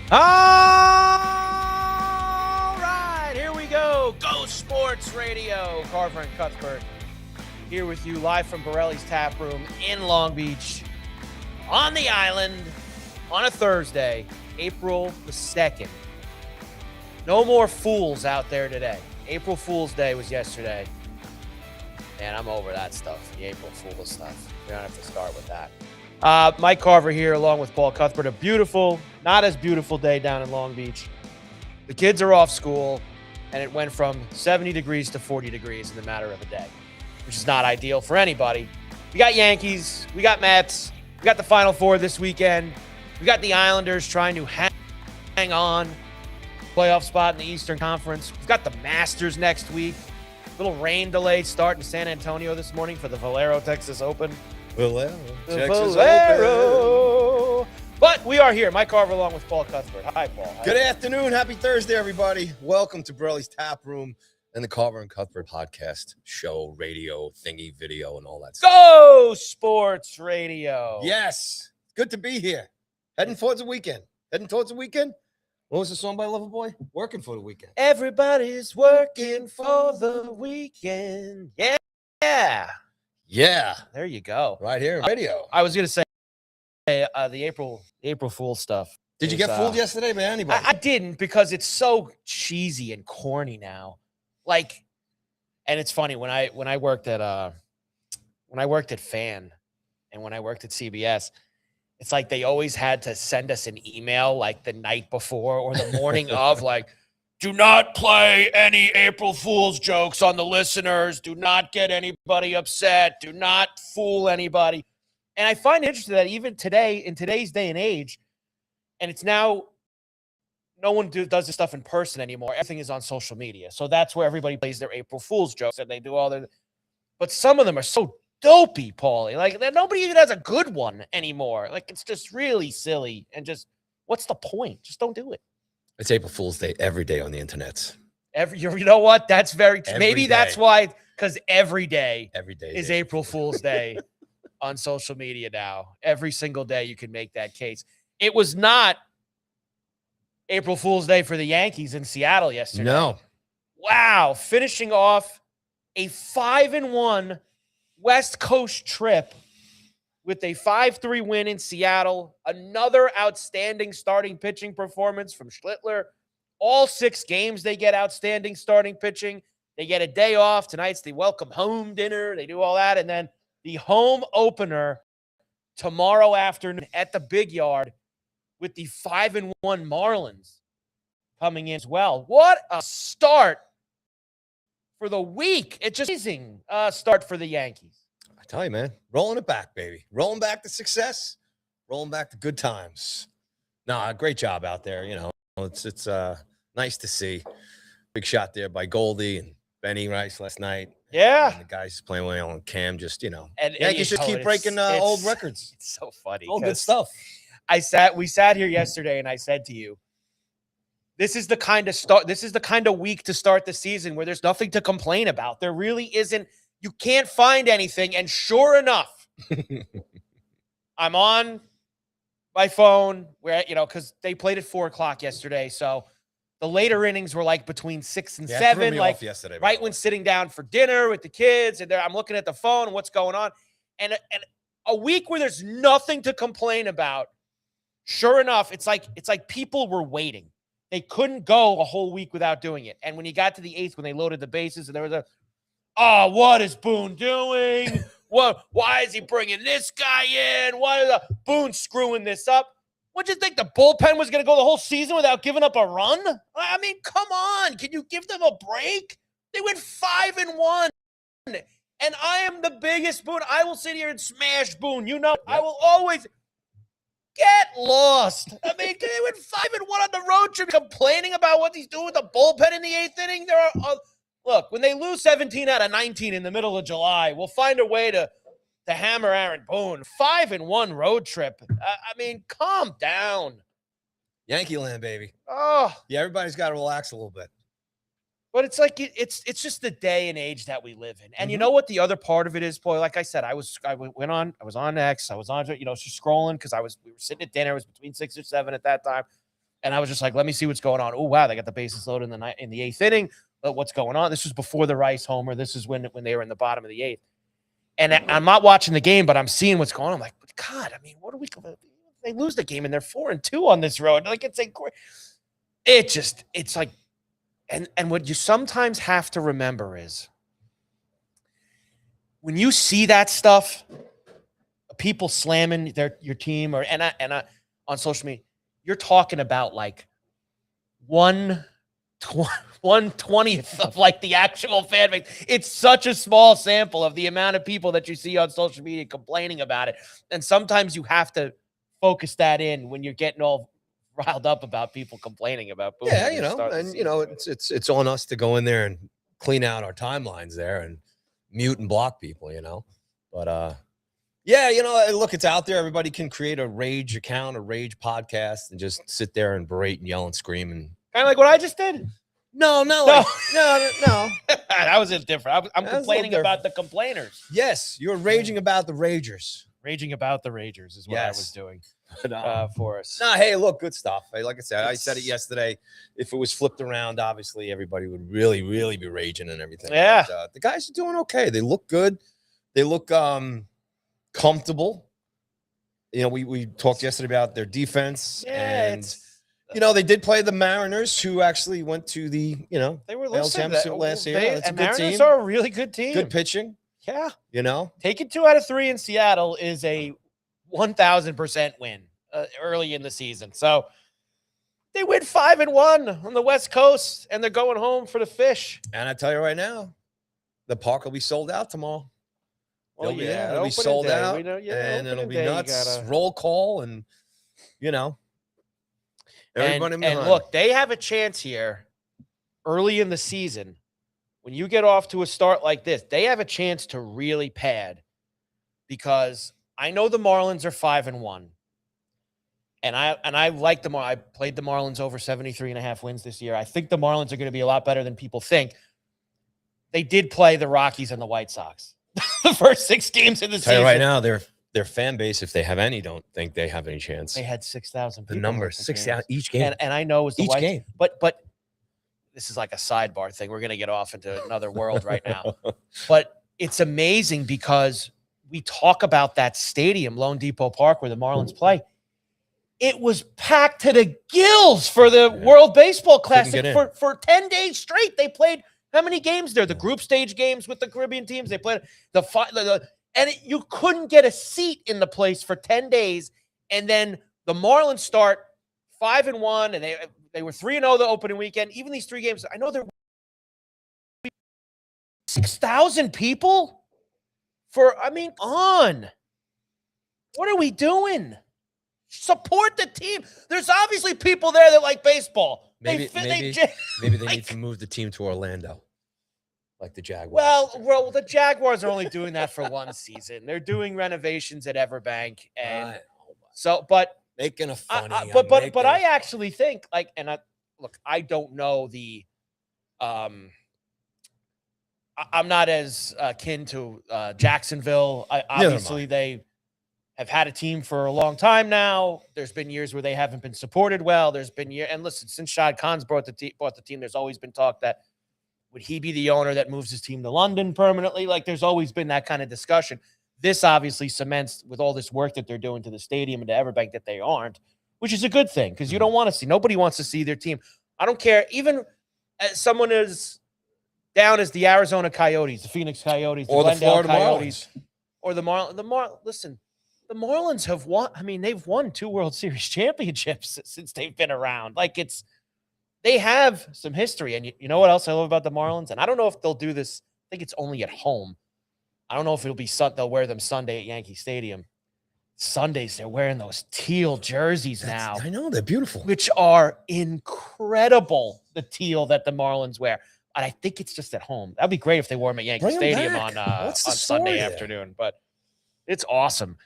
All right, here we go. Go Sports Radio. Carver and Cuthbert here with you live from Borrelli's Taproom in Long Beach on the island on a Thursday, April the 2nd. No more fools out there today. April Fool's Day was yesterday. Man, I'm over that stuff, the April Fool's stuff. We don't have to start with that. Mike Carver here along with Paul Cuthbert. A beautiful, not as beautiful day down in Long Beach. The kids are off school, and it went from 70 degrees to 40 degrees in the matter of a day, which is not ideal for anybody. We got Yankees. We got Mets. We got the Final Four this weekend. We got the Islanders trying to hang on. Playoff spot in the Eastern Conference. We've got the Masters next week. Little rain delay starting in San Antonio this morning for the Valero Texas Open. Valero. But we are here. Mike Carver along with Paul Cuthbert. Hi, Paul. Good afternoon. Happy Thursday, everybody. Welcome to Borrelli's Taproom and the Carver and Cuthbert podcast, show, radio, thingy, video, and all that stuff. Go Sports Radio. Yes. Good to be here. Heading towards the weekend. What was the song by Loverboy? Working for the weekend. Everybody's working for the weekend. Yeah. Yeah. There you go. Right here in radio. I was going to say the April Fool stuff. Did you get fooled yesterday by anybody? I didn't, because it's so cheesy and corny now. Like, and it's funny when I worked at FAN and when I worked at CBS, it's like they always had to send us an email like the night before or the morning of, like, do not play any April Fool's jokes on the listeners. Do not get anybody upset. Do not fool anybody. And I find it interesting that even today, in today's day and age, and it's now, no one does this stuff in person anymore. Everything is on social media. So that's where everybody plays their April Fool's jokes and they do all their, but some of them are so dopey, Paulie. Like, nobody even has a good one anymore. Like, it's just really silly. And just, what's the point? Just don't do it. It's April Fool's Day every day on the internet. You know what? That's very, maybe day. That's why, because every day is April Fool's Day on social media now. Every single day you can make that case. It was not April Fool's Day for the Yankees in Seattle yesterday. No. Wow. Finishing off a 5-1 West Coast trip with a 5-3 win in Seattle. Another outstanding starting pitching performance from Schlittler. All 6 games they get outstanding starting pitching. They get a day off. Tonight's the welcome home dinner. They do all that. And then the home opener tomorrow afternoon at the Big Yard with the 5-1 Marlins coming in as well. What a start for the week. It's just amazing start for the Yankees. I tell you, man, rolling it back, baby. Rolling back to success, rolling back to good times. No, great job out there. You know, it's nice to see. Big shot there by Goldie and Benny Rice last night. Yeah. And the guys playing well on Cam, just, you know. And Yankees just keep breaking old records. It's so funny. All good stuff. We sat here yesterday and I said to you, this is the kind of week to start the season where there's nothing to complain about. There really isn't. You can't find anything. And sure enough, I'm on my phone where, you know, because they played at 4:00 yesterday. So the later innings were like between 6 and 7, like yesterday, right when sitting down for dinner with the kids. And I'm looking at the phone and what's going on. And a week where there's nothing to complain about. Sure enough, it's like people were waiting. They couldn't go a whole week without doing it. And when you got to the 8th, when they loaded the bases, and there was what is Boone doing? Why is he bringing this guy in? Why is Boone screwing this up? What, do you think the bullpen was going to go the whole season without giving up a run? I mean, come on. Can you give them a break? They went 5-1. And I am the biggest Boone. I will sit here and smash Boone. You know, yep. I will always get lost. I mean, they went 5-1 on the road trip, complaining about what he's doing with the bullpen in the 8th inning. Look, when they lose 17 out of 19 in the middle of July, we'll find a way to hammer Aaron Boone. 5-1 road trip. I mean, calm down. Yankee land, baby. Oh, yeah, everybody's got to relax a little bit. But it's like it's just the day and age that we live in. And you know what the other part of it is, boy? Like I said, I was on X, I was on, just scrolling because we were sitting at dinner. It was between 6 or 7 at that time. And I was just like, let me see what's going on. Oh, wow, they got the bases loaded in the 8th inning. What's going on? This was before the Rice homer. This is when they were in the bottom of the 8th. And I'm not watching the game, but I'm seeing what's going on. I'm like, God, I mean, what are we? They lose the game and they're 4-2 on this road. Like it's like, and what you sometimes have to remember is when you see that stuff, people slamming your team and I on social media, you're talking about like 1/20th of like the actual fan base. It's such a small sample of the amount of people that you see on social media complaining about it. And sometimes you have to focus that in when you're getting all riled up about people complaining about booing. Yeah, it's on us to go in there and clean out our timelines there and mute and block people, But yeah, look, it's out there. Everybody can create a rage account, a rage podcast, and just sit there and berate and yell and scream and kind of like what I just did. No. That was different. I'm complaining about the complainers. Yes, you're raging about the ragers. Raging about the ragers is what I was doing for us. No, hey, look, good stuff. Like I said, I said it yesterday. If it was flipped around, obviously everybody would really, really be raging and everything. Yeah. But, the guys are doing okay. They look good. They look comfortable. We talked yesterday about their defense. Yeah, and they did play the Mariners, who actually went to the, they were listening last year. That's a good Mariners team. are a really good team. Good pitching. Yeah. Taking 2 out of 3 in Seattle is a 1,000% win early in the season. So they win 5-1 on the West Coast, and they're going home for the fish. And I tell you right now, the park will be sold out tomorrow. Well, it'll be sold out, and it'll be nuts. Roll call, and everybody. And look, they have a chance here early in the season. When you get off to a start like this, they have a chance to really pad, because I know the Marlins are 5-1, and I like the Marlins. I played the Marlins over 73.5 wins this year. I think the Marlins are going to be a lot better than people think. They did play the Rockies and the White Sox the first 6 games of the season. Right now, their fan base, if they have any, don't think they have any chance. They had 6,000 people. The number 6,000 each game, and I know it was the each White game, but. This is like a sidebar thing. We're going to get off into another world right now. But it's amazing because we talk about that stadium, Lone Depot Park, where the Marlins play. It was packed to the gills for the World Baseball Classic for 10 days straight. They played how many games there? The group stage games with the Caribbean teams. They played you couldn't get a seat in the place for 10 days. And then the Marlins start 5-1, and they were 3-0 the opening weekend. Even these 3 games, I know there were 6,000 people on. What are we doing? Support the team. There's obviously people there that like baseball. Maybe they need to move the team to Orlando, like the Jaguars. Well, the Jaguars are only doing that for 1 season. They're doing renovations at Everbank, and making a funny. But I actually think I don't know the I'm not as kin to Jacksonville. Obviously they have had a team for a long time now. There's been years where they haven't been supported well. There's been and listen, since Shad Khan's bought the team, there's always been talk that would he be the owner that moves his team to London permanently? Like there's always been that kind of discussion. This obviously cements with all this work that they're doing to the stadium and to Everbank that they aren't, which is a good thing because you don't want to see. Nobody wants to see their team. I don't care. Even as someone as down as the Arizona Coyotes, the Phoenix Coyotes, or the Florida Coyotes, Marlins, or the Marlins. Listen, the Marlins have won. I mean, they've won 2 World Series championships since they've been around. They have some history. And you know what else I love about the Marlins? And I don't know if they'll do this. I think it's only at home. I don't know if it'll be they'll wear them Sunday at Yankee Stadium. Sundays, they're wearing those teal jerseys now. I know, they're beautiful. Which are incredible, the teal that the Marlins wear. And I think it's just at home. That'd be great if they wore them at Yankee Stadium on Sunday afternoon. But it's awesome.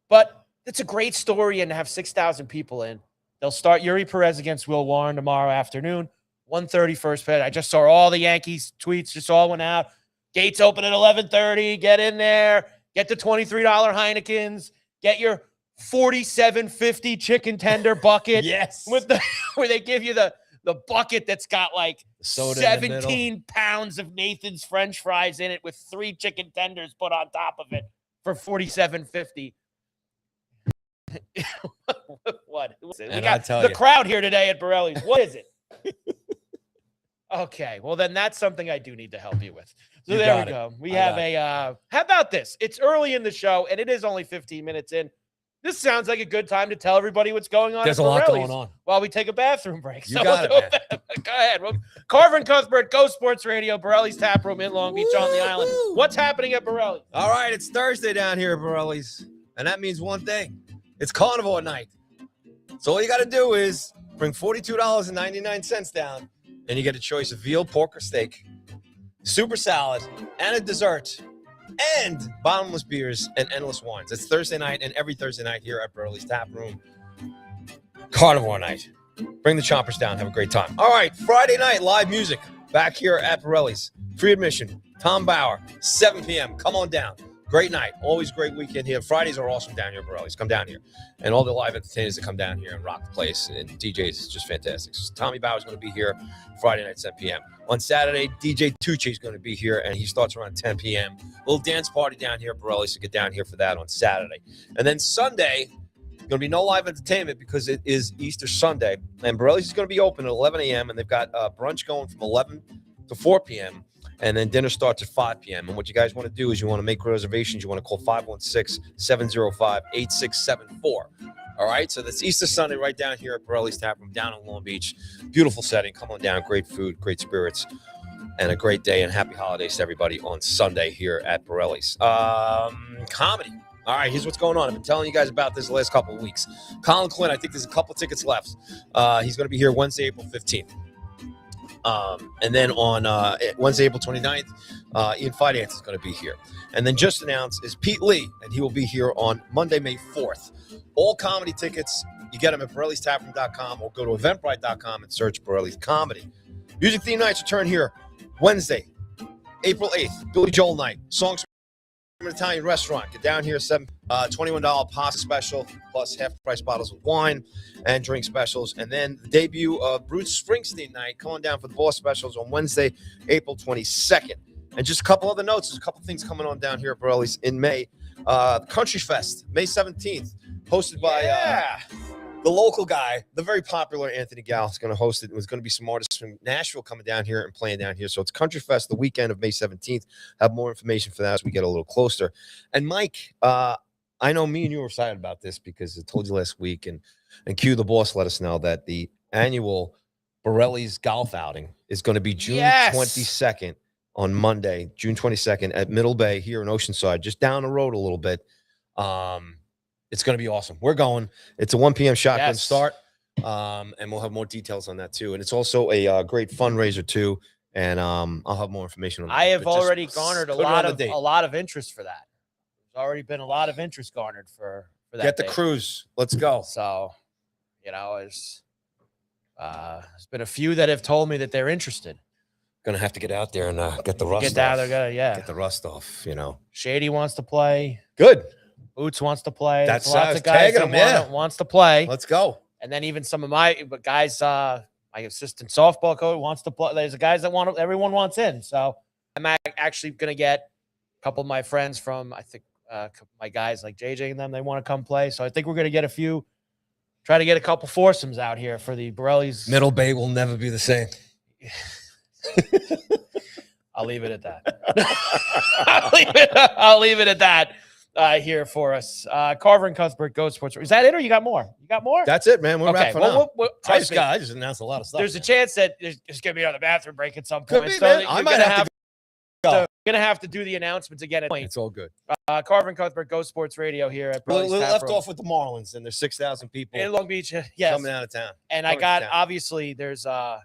But it's a great story, and to have 6,000 people in. They'll start Yuri Perez against Will Warren tomorrow afternoon, 1:30 first pitch. I just saw all the Yankees tweets, just all went out. Gates open at 11:30. Get in there. Get the $23 Heinekens. Get your $47.50 chicken tender bucket. Yes. Where they give you the bucket that's got like Soda in the 17 pounds of Nathan's French fries in it with 3 chicken tenders put on top of it for $47.50. What is it? We got the crowd here today at Borrelli's. What is it? Okay, well then that's something I do need to help you with. So there we go. We have how about this? It's early in the show and it is only 15 minutes in. This sounds like a good time to tell everybody what's going on. There's a lot going on while we take a bathroom break. You got it, man. Go ahead. Carver and Cuthbert, Go Sports Radio, Borrelli's Taproom in Long Beach on the island. What's happening at Borrelli's? All right, it's Thursday down here at Borrelli's, and that means one thing. It's carnivore night. So all you got to do is bring $42.99 down, and you get a choice of veal, pork, or steak, super salad, and a dessert, and bottomless beers and endless wines. It's Thursday night, and every Thursday night here at Borrelli's Taproom, carnivore night. Bring the chompers down. Have a great time. All right, Friday night, live music back here at Borrelli's. Free admission. Tom Bauer, 7 p.m. Come on down. Great night. Always great weekend here. Fridays are awesome down here at Borrelli's. Come down here. And all the live entertainers that come down here and rock the place. And DJs is just fantastic. So Tommy Bauer is going to be here Friday night, 7 p.m. On Saturday, DJ Tucci is going to be here, and he starts around 10 p.m. Little dance party down here at Borrelli's, so get down here for that on Saturday. And then Sunday, going to be no live entertainment because it is Easter Sunday. And Borrelli's is going to be open at 11 a.m., and they've got brunch going from 11 to 4 p.m., and then dinner starts at 5 p.m. And what you guys want to do is you want to make reservations. You want to call 516-705-8674. All right, so that's Easter Sunday right down here at Borrelli's Taproom down in Long Beach. Beautiful setting. Come on down. Great food, great spirits, and a great day. And happy holidays to everybody on Sunday here at Borrelli's. Comedy. All right, here's what's going on. I've been telling you guys about this the last couple of weeks. Colin Quinn, I think there's a couple tickets left. He's going to be here Wednesday, April 15th. And then on Wednesday, April 29th, Ian Fidance is going to be here. And then just announced is Pete Lee, and he will be here on Monday, May 4th. All comedy tickets, you get them at Borrelli'sTaproom.com or go to Eventbrite.com and search Borrelli's Comedy. Music theme nights return here Wednesday, April 8th, Billy Joel night. Songs from an Italian restaurant. Get down here, $21 pasta special, plus half-price bottles of wine and drink specials. And then the debut of Bruce Springsteen night. Come on down for the Boss specials on Wednesday, April 22nd. And just a couple other notes. There's a couple things coming on down here at Borrelli's in May. Country Fest, May 17th, hosted by the local guy, the very popular Anthony Gall is going to host it. There's going to be some artists from Nashville coming down here and playing down here. So it's Country Fest the weekend of May 17th. Have more information for that as we get a little closer. And Mike, I know me and you were excited about this because I told you last week, and Q, the boss, let us know that the annual Borrelli's golf outing is going to be June 22nd on Monday, June 22nd at Middle Bay here in Oceanside, just down the road a little bit. It's going to be awesome. We're going. It's a 1 p.m. shotgun start, and we'll have more details on that too. And it's also a great fundraiser too. And I'll have more information on that. I have already garnered a lot of interest for that. There's already been a lot of interest garnered for that. Get the cruise. Let's go. So, there's been a few that have told me that they're interested. Gonna have to get out there and get the rust. Get down there, get the rust off. Shady wants to play. Good. Boots wants to play. That's lots of guys that wants to play. Let's go. And then even some of my guys, my assistant softball coach wants to play. There's guys that everyone wants in. So I'm actually going to get a couple of my friends from, I think, my guys like JJ and them, they want to come play. So I think we're going to get try to get a couple foursomes out here for the Borrelli's. Middle Bay will never be the same. I'll leave it at that. I'll leave it at that. Here for us. Carver and Cuthbert, Go Sports. Is that it, or you got more? You got more? That's it, man. We're wrapped for now. I just announced a lot of stuff. There's a chance that there's going to be another bathroom break at some point. Could be, man. I might have to go. You're going to have to do the announcements again at point. It's all good. Carver and Cuthbert, Go Sports Radio here at Borrelli's Taproom. Left off with the Marlins, and there's 6,000 people in Long Beach. Yes. Coming out of town. And obviously, there's a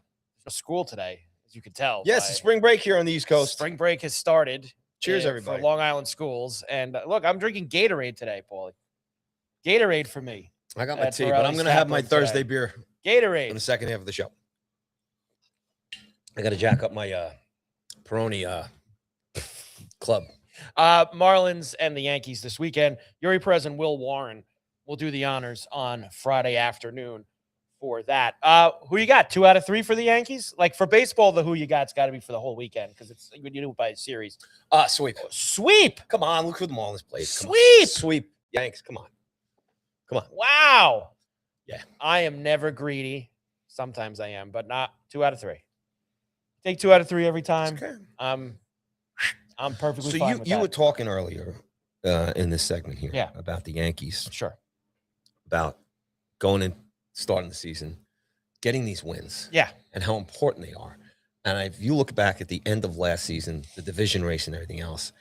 school today, as you can tell. Yes, it's spring break here on the East Coast. Spring break has started. Cheers, everybody. For Long Island schools. And look, I'm drinking Gatorade today, Paulie. Gatorade for me. I got my tea, but I'm going to have my Thursday beer. Gatorade. In the second half of the show. I got to jack up my Peroni club. Marlins and the Yankees this weekend. Yuri Perez and Will Warren will do the honors on Friday afternoon for that. Who you got? 2 out of 3 for the Yankees? Like for baseball, the who you got's got to be for the whole weekend because it's when you do it by a series. Sweep. Sweep. Come on, look who the Marlins played. Sweep. Sweep. Yanks. Come on. Wow. Yeah. I am never greedy. Sometimes I am, but not 2 out of 3. Take 2 out of 3 every time. Okay. I'm perfectly So fine with you that. were talking earlier in this segment here about the Yankees, Sure. about going and starting the season, getting these wins, and how important they are. And if you look back at the end of last season, the division race and everything else,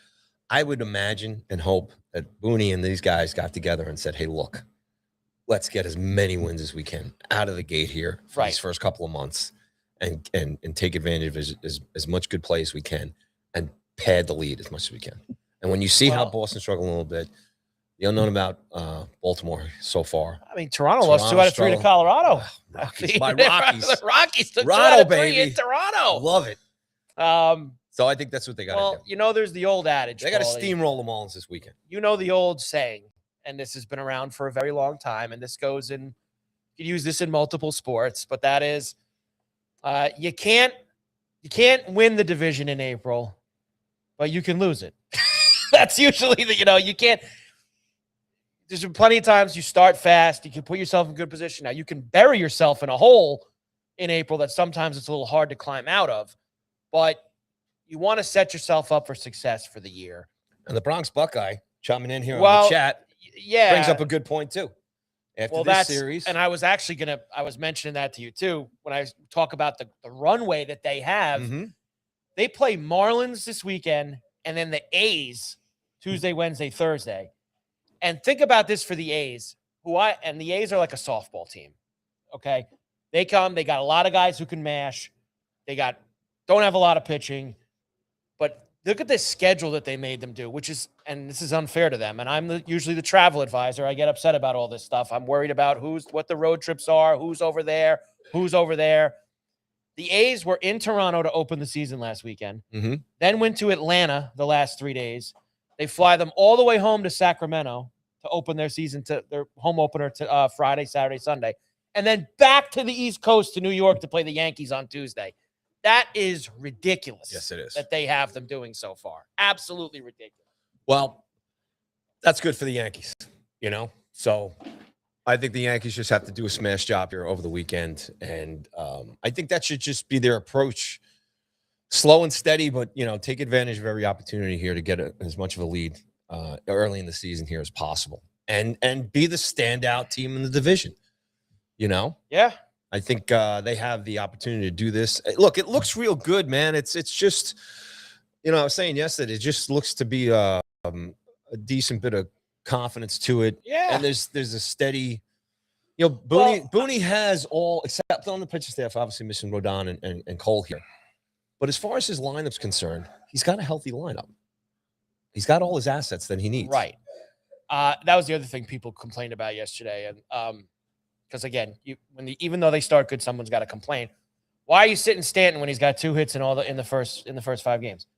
I would imagine and hope that Booney and these guys got together and said, hey, look, let's get as many wins as we can out of the gate here for these first couple of months and take advantage of as much good play as we can and pad the lead as much as we can. And when you see how Boston struggled a little bit, the unknown about Baltimore so far. I mean, Toronto lost 2 out of 3 to Colorado. Rockies. My Rockies. The Rockies took 2 Toronto, out of 3 baby. in Toronto. Love it. So I think that's what they got to do. Well, you know, there's the old adage. They got to steamroll the Marlins this weekend. You know the old saying, and this has been around for a very long time, and this goes in, you can use this in multiple sports, but that is, you can't win the division in April, but you can lose it. That's usually you can't. There's been plenty of times you start fast, you can put yourself in good position. Now you can bury yourself in a hole in April that sometimes it's a little hard to climb out of, but you want to set yourself up for success for the year. And the Bronx Buckeye chiming in here on the chat, brings up a good point too. After this series, and I was actually I was mentioning that to you too when I talk about the runway that they have. Mm-hmm. They play Marlins this weekend, and then the A's Tuesday, Wednesday, Thursday. And think about this for the A's, and the A's are like a softball team. Okay. They got a lot of guys who can mash. Don't have a lot of pitching, but look at this schedule that they made them do, which is, and this is unfair to them. And I'm usually the travel advisor. I get upset about all this stuff. I'm worried about what the road trips are, who's over there. The A's were in Toronto to open the season last weekend, then went to Atlanta the last 3 days. They fly them all the way home to Sacramento to open their season, to their home opener to Friday, Saturday, Sunday, and then back to the East Coast to New York to play the Yankees on Tuesday. That is ridiculous. Yes, it is. That they have them doing so far. Absolutely ridiculous. Well, that's good for the Yankees, So I think the Yankees just have to do a smash job here over the weekend. And I think that should just be their approach. Slow and steady, but, take advantage of every opportunity here to get as much of a lead early in the season here as possible. And be the standout team in the division, Yeah. I think they have the opportunity to do this. Look, it looks real good, man. It's just, I was saying yesterday, it just looks to be a decent bit of confidence to it. Yeah. And there's a steady, Booney has all, except on the pitching staff, obviously missing Rodon and Cole here. But as far as his lineup's concerned, he's got a healthy lineup. He's got all his assets that he needs. Right. That was the other thing people complained about yesterday. And because again, even though they start good, someone's got to complain. Why are you sitting Stanton when he's got 2 hits in the first 5 games?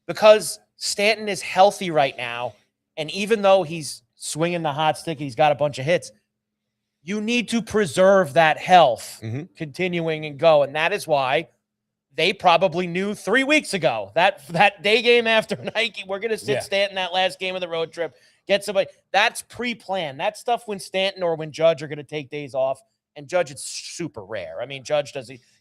Because Stanton is healthy right now, and even though he's swinging the hot stick, he's got a bunch of hits. You need to preserve that health, continuing and go, and that is why they probably knew 3 weeks ago that day game after Nike, we're going to sit Stanton that last game of the road trip, get somebody. That's pre-planned. That stuff when Stanton or when Judge are going to take days off, and Judge, it's super rare. I mean, Judge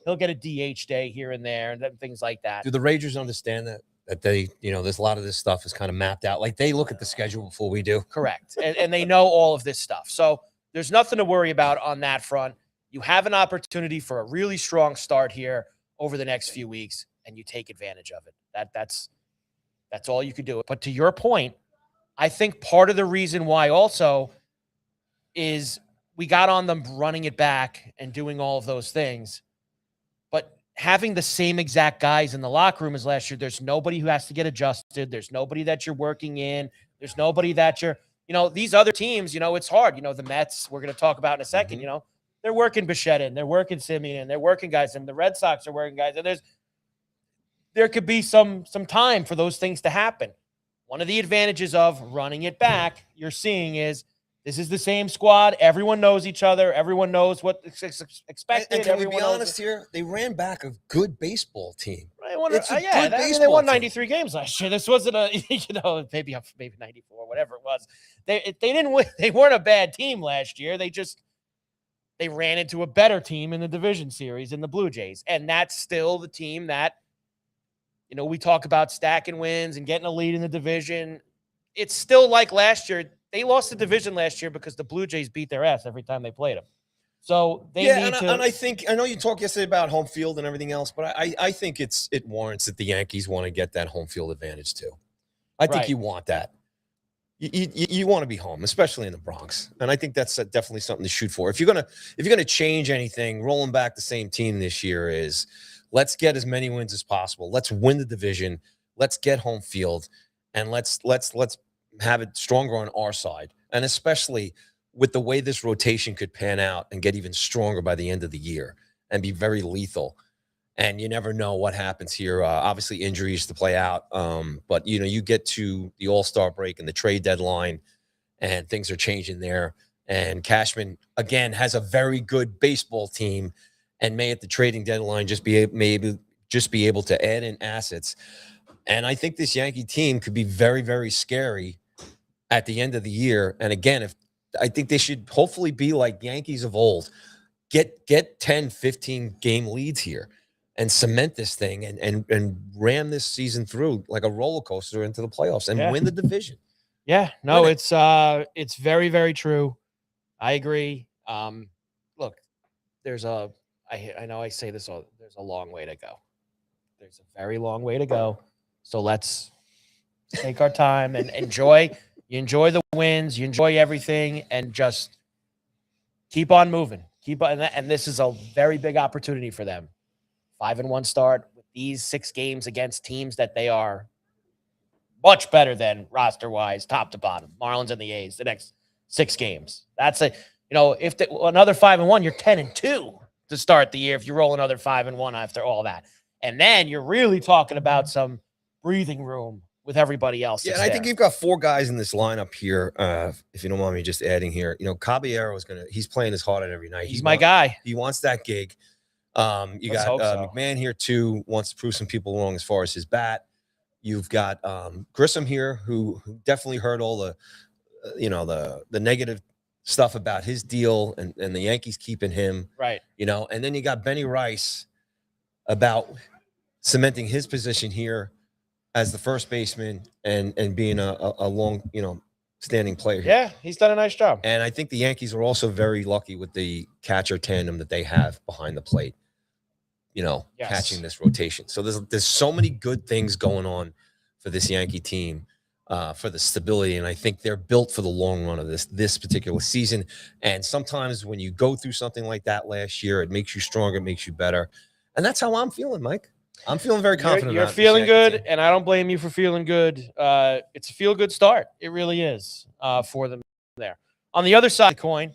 he'll get a DH day here and there and things like that. Do the Rangers understand that they, there's a lot of this stuff is kind of mapped out. Like they look at the schedule before we do. Correct. And they know all of this stuff. So there's nothing to worry about on that front. You have an opportunity for a really strong start here over the next few weeks, and you take advantage of it. That's all you could do. But to your point, I think part of the reason why also is we got on them running it back and doing all of those things. But having the same exact guys in the locker room as last year, there's nobody who has to get adjusted. There's nobody that you're working in. There's nobody that you're, these other teams, it's hard. The Mets, we're going to talk about in a second, they're working Bichette in, they're working Simeon, they're working guys, and the Red Sox are working guys. And there could be some time for those things to happen. One of the advantages of running it back, you're seeing is This is the same squad. Everyone knows each other. Everyone knows what expected. And can we Everyone be knows honest here? They ran back a good baseball team. I wonder, It's a yeah, good I mean, they baseball won team. 93 games last year. This wasn't a, maybe 94, whatever it was. They didn't win. They weren't a bad team last year. They ran into a better team in the division series in the Blue Jays. And that's still the team that, we talk about stacking wins and getting a lead in the division. It's still like last year. They lost the division last year because the Blue Jays beat their ass every time they played them. So they need to. And I know you talked yesterday about home field and everything else, but I think it warrants that the Yankees want to get that home field advantage too. I think you want that. You want to be home, especially in the Bronx, and I think that's definitely something to shoot for. If you're gonna change anything, rolling back the same team this year is let's get as many wins as possible. Let's win the division. Let's get home field, and let's have it stronger on our side, and especially with the way this rotation could pan out and get even stronger by the end of the year and be very lethal. And you never know what happens here. Obviously, injuries to play out. But, you get to the All-Star break and the trade deadline, and things are changing there. And Cashman, again, has a very good baseball team and may at the trading deadline just be able to add in assets. And I think this Yankee team could be very, very scary at the end of the year. And again, I think they should hopefully be like Yankees of old, get 10, 15 game leads here and cement this thing and ram this season through like a roller coaster into the playoffs and win the division. Yeah, no, it's very, very true. I agree. Look, I know I say this all, there's a long way to go. There's a very long way to go. So let's take our time and enjoy the wins, you enjoy everything, and just keep on moving. And this is a very big opportunity for them. 5-1 start with these 6 games against teams that they are much better than roster-wise, top to bottom. Marlins and the A's, the next 6 games. That's if another 5-1, you're 10-2 to start the year if you roll another 5-1 after all that. And then you're really talking about some breathing room with everybody else. Yeah, and I think you've got 4 guys in this lineup here. If you don't mind me just adding here, Caballero he's playing his heart out every night. He's my guy. He wants that gig. You got McMahon here too, wants to prove some people wrong as far as his bat. You've got Grissom here, who definitely heard all the, the negative stuff about his deal and the Yankees keeping him. Right. And then you got Benny Rice about cementing his position here as the first baseman and being a long, standing player here. Yeah, he's done a nice job. And I think the Yankees are also very lucky with the catcher tandem that they have behind the plate, catching this rotation. So there's so many good things going on for this Yankee team, for the stability. And I think they're built for the long run of this particular season. And sometimes when you go through something like that last year, it makes you stronger, it makes you better. And that's how I'm feeling, Mike. I'm feeling very confident. You're feeling good, and I don't blame you for feeling good. It's a feel-good start. It really is for them there. On the other side of the coin,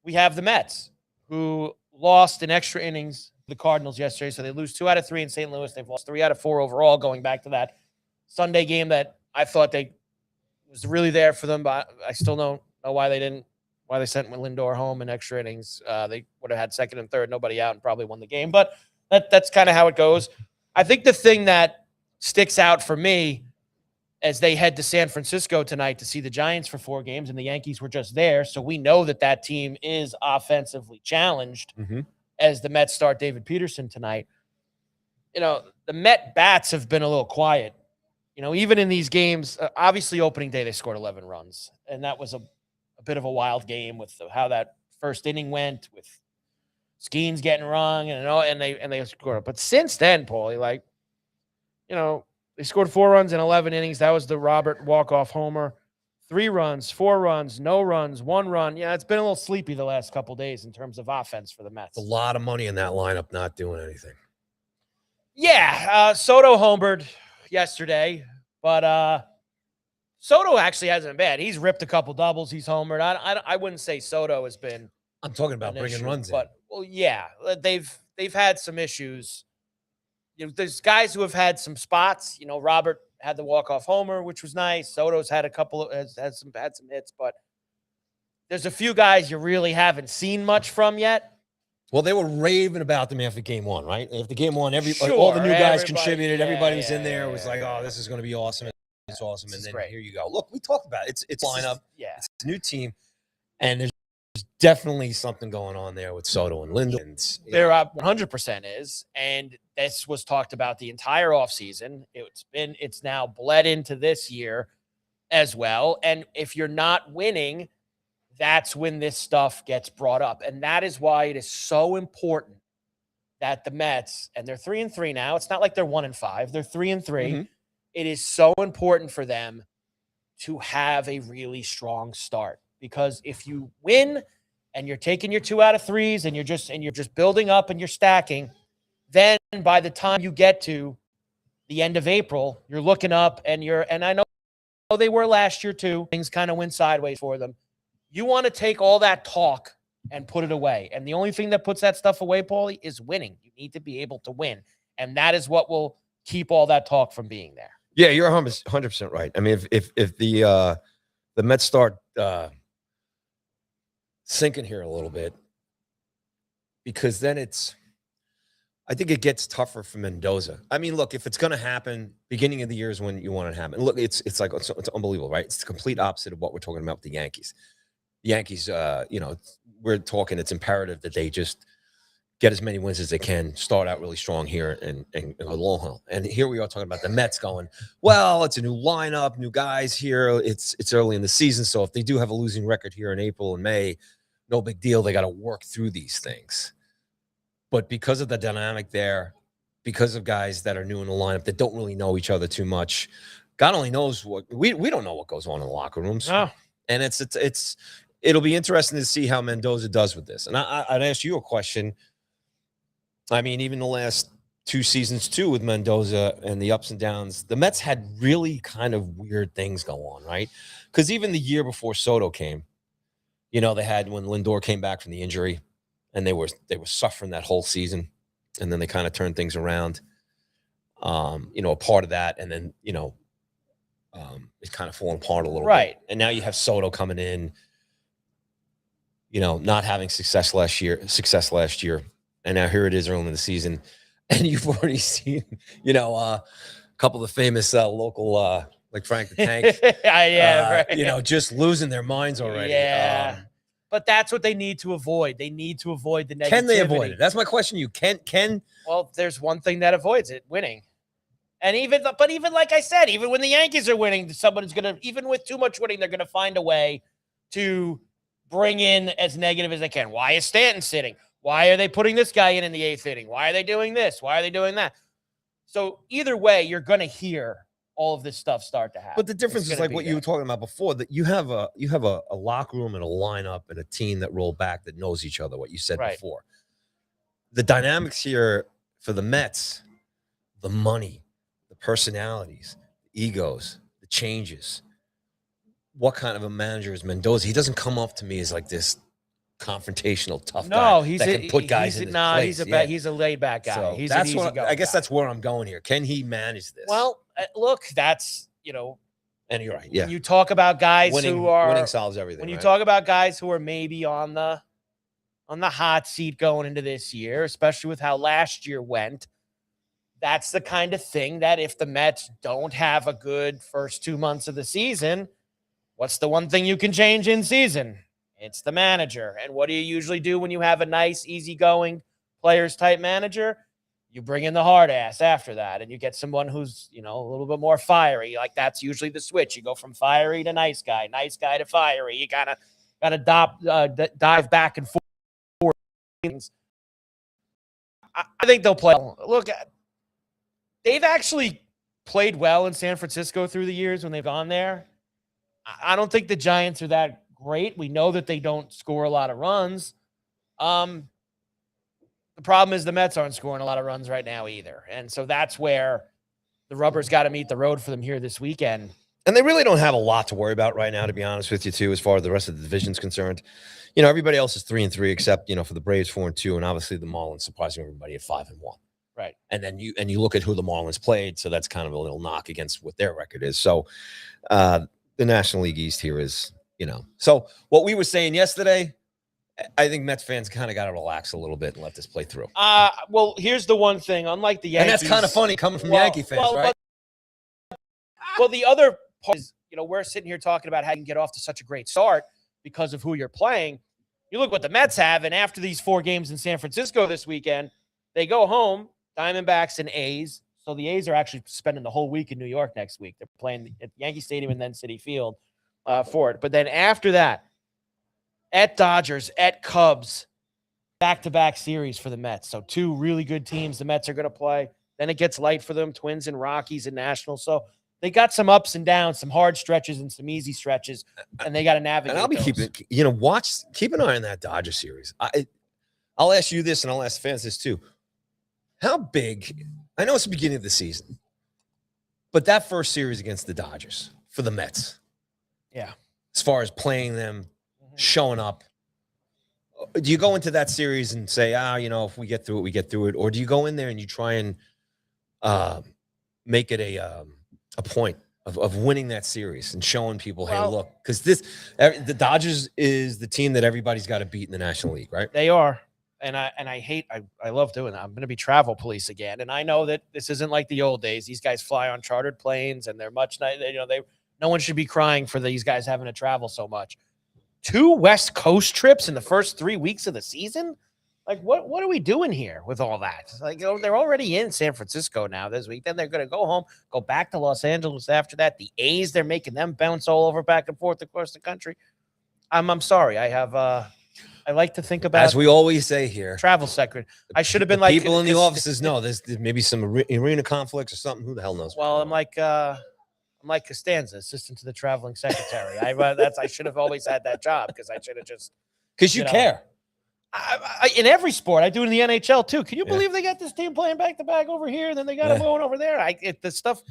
we have the Mets, who lost in extra innings to the Cardinals yesterday. So they lose 2 out of 3 in St. Louis. They've lost 3 out of 4 overall, going back to that Sunday game that I thought was really there for them, but I still don't know why they sent Lindor home in extra innings. They would have had second and third, nobody out, and probably won the game. But that's kind of how it goes. I think the thing that sticks out for me as they head to San Francisco tonight to see the Giants for 4 games, and the Yankees were just there, so we know that team is offensively challenged as the Mets start David Peterson tonight. The Met bats have been a little quiet. Even in these games, obviously opening day they scored 11 runs, and that was a bit of a wild game with how that first inning went with Skeens getting rung and they scored. But since then, Paulie, they scored 4 runs in 11 innings. That was the Robert walk-off homer. 3 runs, 4 runs, no runs, 1 run. Yeah, it's been a little sleepy the last couple of days in terms of offense for the Mets. A lot of money in that lineup not doing anything. Yeah, Soto homered yesterday, but Soto actually hasn't been bad. He's ripped a couple doubles. He's homered. I wouldn't say Soto has been. I'm talking about bringing runs in. But yeah, they've had some issues. There's guys who have had some spots. Robert had the walk-off homer, which was nice. Soto's had a couple of had some hits, but there's a few guys you really haven't seen much from yet. Well, they were raving about them after game one, right? After game one, all the Sure, new guys everybody- contributed. yeah, Everybody was yeah, in there. It yeah, was yeah, like, yeah, oh, this is going to be awesome. It's awesome. This And is then great. here you go. Look, we talked about it. It's lineup. Yeah. It's a new team. And there's definitely something going on there with Soto and Lindor. And, There 100% is. And this was talked about the entire offseason. It's now bled into this year as well. And if you're not winning, that's when this stuff gets brought up. And that is why it is so important that the Mets, and they're 3-3 now. It's not like they're 1-5. They're 3-3. Mhm. It is so important for them to have a really strong start, because if you win and you're taking your 2 out of 3s and you're just building up and you're stacking, then by the time you get to the end of April, you're looking up and I know they were last year too. Things kind of went sideways for them. You want to take all that talk and put it away. And the only thing that puts that stuff away, Paulie, is winning. You need to be able to win. And that is what will keep all that talk from being there. Yeah, you're 100% right. I mean, if the Mets start sinking here a little bit, because then I think it gets tougher for Mendoza. I mean, look, if it's going to happen, beginning of the year is when you want it to happen. Look, it's unbelievable, right? It's the complete opposite of what we're talking about with the Yankees. The Yankees, we're talking, it's imperative that they just get as many wins as they can, start out really strong here and go long haul. And here we are talking about the Mets going, well, it's a new lineup, new guys here. It's early in the season. So if they do have a losing record here in April and May, no big deal. They got to work through these things. But because of the dynamic there, because of guys that are new in the lineup that don't really know each other too much, God only knows what we don't know what goes on in the locker rooms. No. And it'll be interesting to see how Mendoza does with this. And I'd ask you a question. I mean, even the last 2 seasons too with Mendoza and the ups and downs, the Mets had really kind of weird things go on, right? Because even the year before Soto came, they had when Lindor came back from the injury, and they were suffering that whole season, and then they kind of turned things around. A part of that, and then it's kind of falling apart a little bit. And now you have Soto coming in, not having success last year, and now here it is early in the season, and you've already seen, a couple of famous local, like Frank the Tank, right. just losing their minds already. Yeah. But that's what they need to avoid. They need to avoid the negativity. Can they avoid it? That's my question to you. Can Well, there's one thing that avoids it: winning. And even like I said, even when the Yankees are winning, even with too much winning, they're gonna find a way to bring in as negative as they can. Why is Stanton sitting? Why are they putting this guy in the 8th inning? Why are they doing this? Why are they doing that? So either way, you're gonna hear all of this stuff start to happen. But the difference is like what you were talking about before, that you have a locker room and a lineup and a team that roll back that knows each other, what you said before. The dynamics here for the Mets, the money, the personalities, the egos, the changes. What kind of a manager is Mendoza? He doesn't come off to me as like this confrontational tough guy that can put guys in his place. He's a laid back guy. So he's that's an what I guess that's where I'm going here. Can he manage this? Well, look, that's and you're right. Yeah, when you talk about guys winning solves everything. When you talk about guys who are maybe on the hot seat going into this year, especially with how last year went, that's the kind of thing that if the Mets don't have a good first 2 months of the season, what's the one thing you can change in season? It's the manager. And what do you usually do when you have a nice, easygoing players type manager? You bring in the hard ass after that, and you get someone who's, a little bit more fiery. Like that's usually the switch. You go from fiery to nice guy to fiery. You gotta dive back and forth. I think they'll play. Look, they've actually played well in San Francisco through the years when they've gone there. I don't think the Giants are that great. We know that they don't score a lot of runs. The problem is the Mets aren't scoring a lot of runs right now either. And so that's where the rubber's got to meet the road for them here this weekend. And they really don't have a lot to worry about right now, to be honest with you, too, as far as the rest of the division's concerned. Everybody else is 3-3 except, for the Braves 4-2, and obviously the Marlins surprising everybody at 5-1. Right. And then you look at who the Marlins played, so that's kind of a little knock against what their record is. So the National League East here is, So what we were saying yesterday, I think Mets fans kind of got to relax a little bit and let this play through. Well, here's the one thing. Unlike the Yankees, and that's kind of funny coming from Yankee fans, right? Well, the other part is, we're sitting here talking about how you can get off to such a great start because of who you're playing. You look what the Mets have, and after these 4 games in San Francisco this weekend, they go home, Diamondbacks and A's. So the A's are actually spending the whole week in New York next week. They're playing at Yankee Stadium and then Citi Field for it. But then after that, at Dodgers, at Cubs, back-to-back series for the Mets. So 2 really good teams the Mets are going to play. Then it gets light for them, Twins and Rockies and Nationals. So they got some ups and downs, some hard stretches and some easy stretches, and they got to navigate. And I'll be those. keep an eye on that Dodger series. I'll ask you this, and I'll ask the fans this too. How big? I know it's the beginning of the season, but that first series against the Dodgers for the Mets, yeah, as far as playing them, showing up. Do you go into that series and say, if we get through it, we get through it, or do you go in there and you try and make it a point of winning that series and showing people, hey, look, because the Dodgers is the team that everybody's got to beat in the National League, right? They are. And I love doing that. I'm going to be travel police again. And I know that this isn't like the old days. These guys fly on chartered planes and they're much nice. No one should be crying for these guys having to travel so much. 2 West Coast trips in the first 3 weeks of the season. Like, what are we doing here with all that? Like, they're already in San Francisco now this week. Then they're going to go home, go back to Los Angeles after that. The A's, they're making them bounce all over back and forth across the country. I'm sorry. I like to think about, as we always say here, travel sector. I should have been like people in the offices know there's maybe some arena conflicts or something. Who the hell knows? Well, I'm like Costanza, assistant to the traveling secretary. I should have always had that job because I should have just you care. In every sport, I do it in the NHL too. Can you believe they got this team playing back to back over here, and then they got them going over there? The stuff,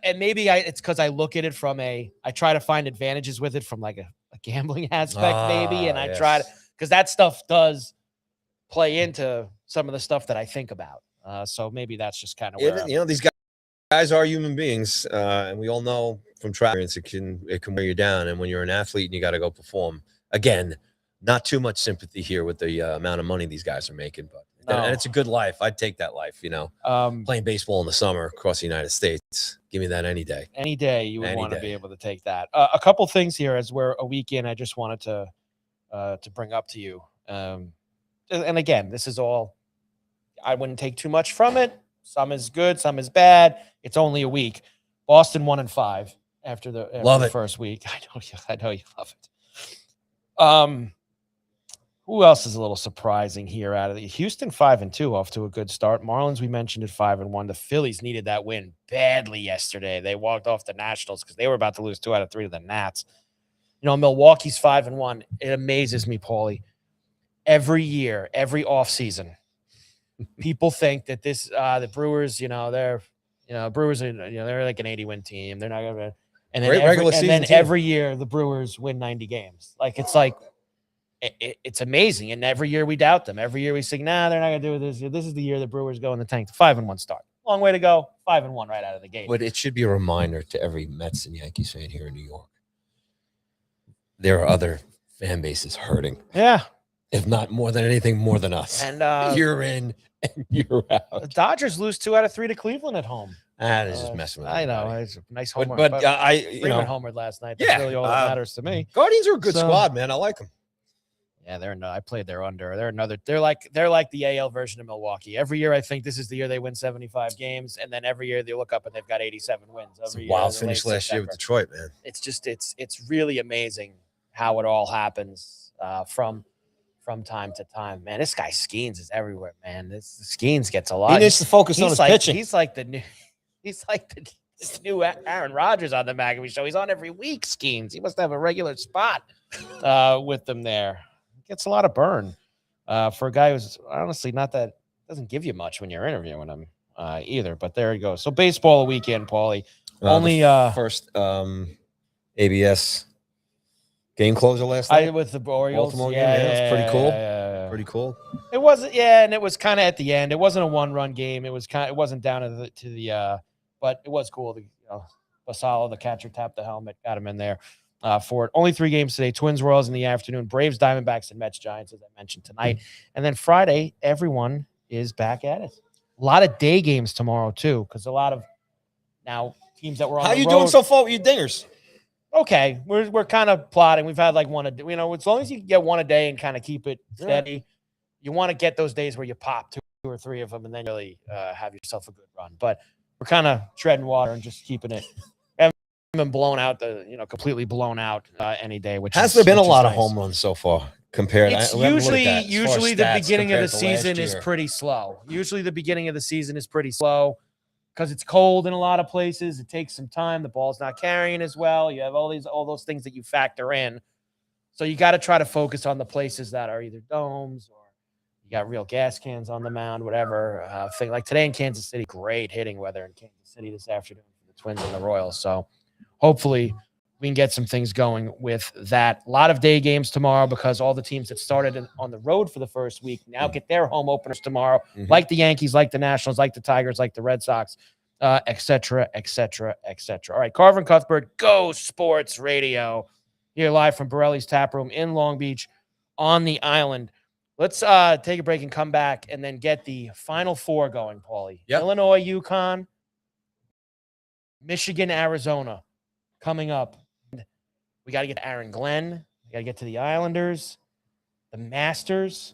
and maybe it's because I look at it from I try to find advantages with it from like a gambling aspect, maybe, and I try to, because that stuff does play into some of the stuff that I think about. So maybe that's just kind of where these guys are human beings, and we all know from travel experience it can wear you down. And when you're an athlete and you got to go perform, again, not too much sympathy here with the amount of money these guys are making, but and it's a good life. I'd take that life, playing baseball in the summer across the United States. Give me that any day. Any day you would want to be able to take that. A couple things here as we're a week in. I just wanted to bring up to you. And again, this is all, I wouldn't take too much from it. Some is good, some is bad. It's only a week. Boston 1-5 after the first week. I know you love it. Who else is a little surprising here out of the Houston 5-2 off to a good start. Marlins, we mentioned at 5-1. The Phillies needed that win badly yesterday. They walked off the Nationals because they were about to lose 2 out of 3 to the Nats. Milwaukee's 5-1. It amazes me, Paulie. Every year, every offseason, people think that the Brewers, Brewers are, they're like an 80-win team. They're not going to. And then every year the Brewers win 90 games. Like it's amazing. And every year we doubt them. Every year we say, nah, they're not going to do it this year. This is the year the Brewers go in the tank. 5-1 start. Long way to go. 5-1 right out of the gate. But it should be a reminder to every Mets and Yankees fan here in New York. There are other fan bases hurting. Yeah. If not more than anything, more than us. And you're in and you're out. The Dodgers lose 2 out of 3 to Cleveland at home. That is just messing with everybody. I know. It's a nice homer. But Freeman homered last night. That's really all that matters to me. Guardians are a good squad, man. I like them. Yeah, I played their under. They're like the AL version of Milwaukee. Every year I think this is the year they win 75 games, and then every year they look up and they've got 87 wins. It's a wild finish last year with Detroit, man. It's really amazing how it all happens from time to time. Man, this guy Skeens is everywhere, man. Skeens gets a lot. He needs to focus on his pitching. He's like the new Aaron Rodgers on the McAfee show. He's on every week, Skeens. He must have a regular spot with them there. Gets a lot of burn for a guy who's honestly doesn't give you much when you're interviewing him either. But there you go. So baseball a weekend, Paulie. Only first ABS game closer last night with the Orioles. Baltimore game. It's pretty cool. Yeah. Pretty cool. It wasn't, and it was kind of at the end. It wasn't a 1-run game. It wasn't down to the but it was cool. Basalo, the catcher, tapped the helmet, got him in there. for it. Only 3 games today. Twins, Royals in the afternoon. Braves, Diamondbacks, and Mets, Giants, as I mentioned tonight. And then Friday, everyone is back at it. A lot of day games tomorrow, too, because a lot of now teams that were on How the you road. doing so far with your dingers? Okay, we're kind of plotting. We've had like one a day. You know, as long as you can get one a day and kind of keep it steady, you want to get those days where you pop 2 or 3 of them and then really have yourself a good run. But we're kind of treading water and just keeping it. Haven't been blown out, completely blown out any day. Has there been a lot of home runs so far compared? It's usually the beginning of the season is pretty slow. Usually the beginning of the season is pretty slow because it's cold in a lot of places. It takes some time. The ball's not carrying as well. You have all those things that you factor in. So you got to try to focus on the places that are either domes or you got real gas cans on the mound, whatever thing. Like today in Kansas City, great hitting weather in Kansas City this afternoon for the Twins and the Royals. So hopefully we can get some things going with that. A lot of day games tomorrow because all the teams that started on the road for the first week now get their home openers tomorrow, like the Yankees, like the Nationals, like the Tigers, like the Red Sox, et cetera, et cetera, et cetera. All right, Carver and Cuthbert, Go Sports Radio, here live from Borrelli's Taproom in Long Beach on the island. Let's take a break and come back and then get the Final Four going, Paulie. Yep. Illinois, UConn, Michigan, Arizona coming up. We got to get to Aaron Glenn. We got to get to the Islanders, the Masters.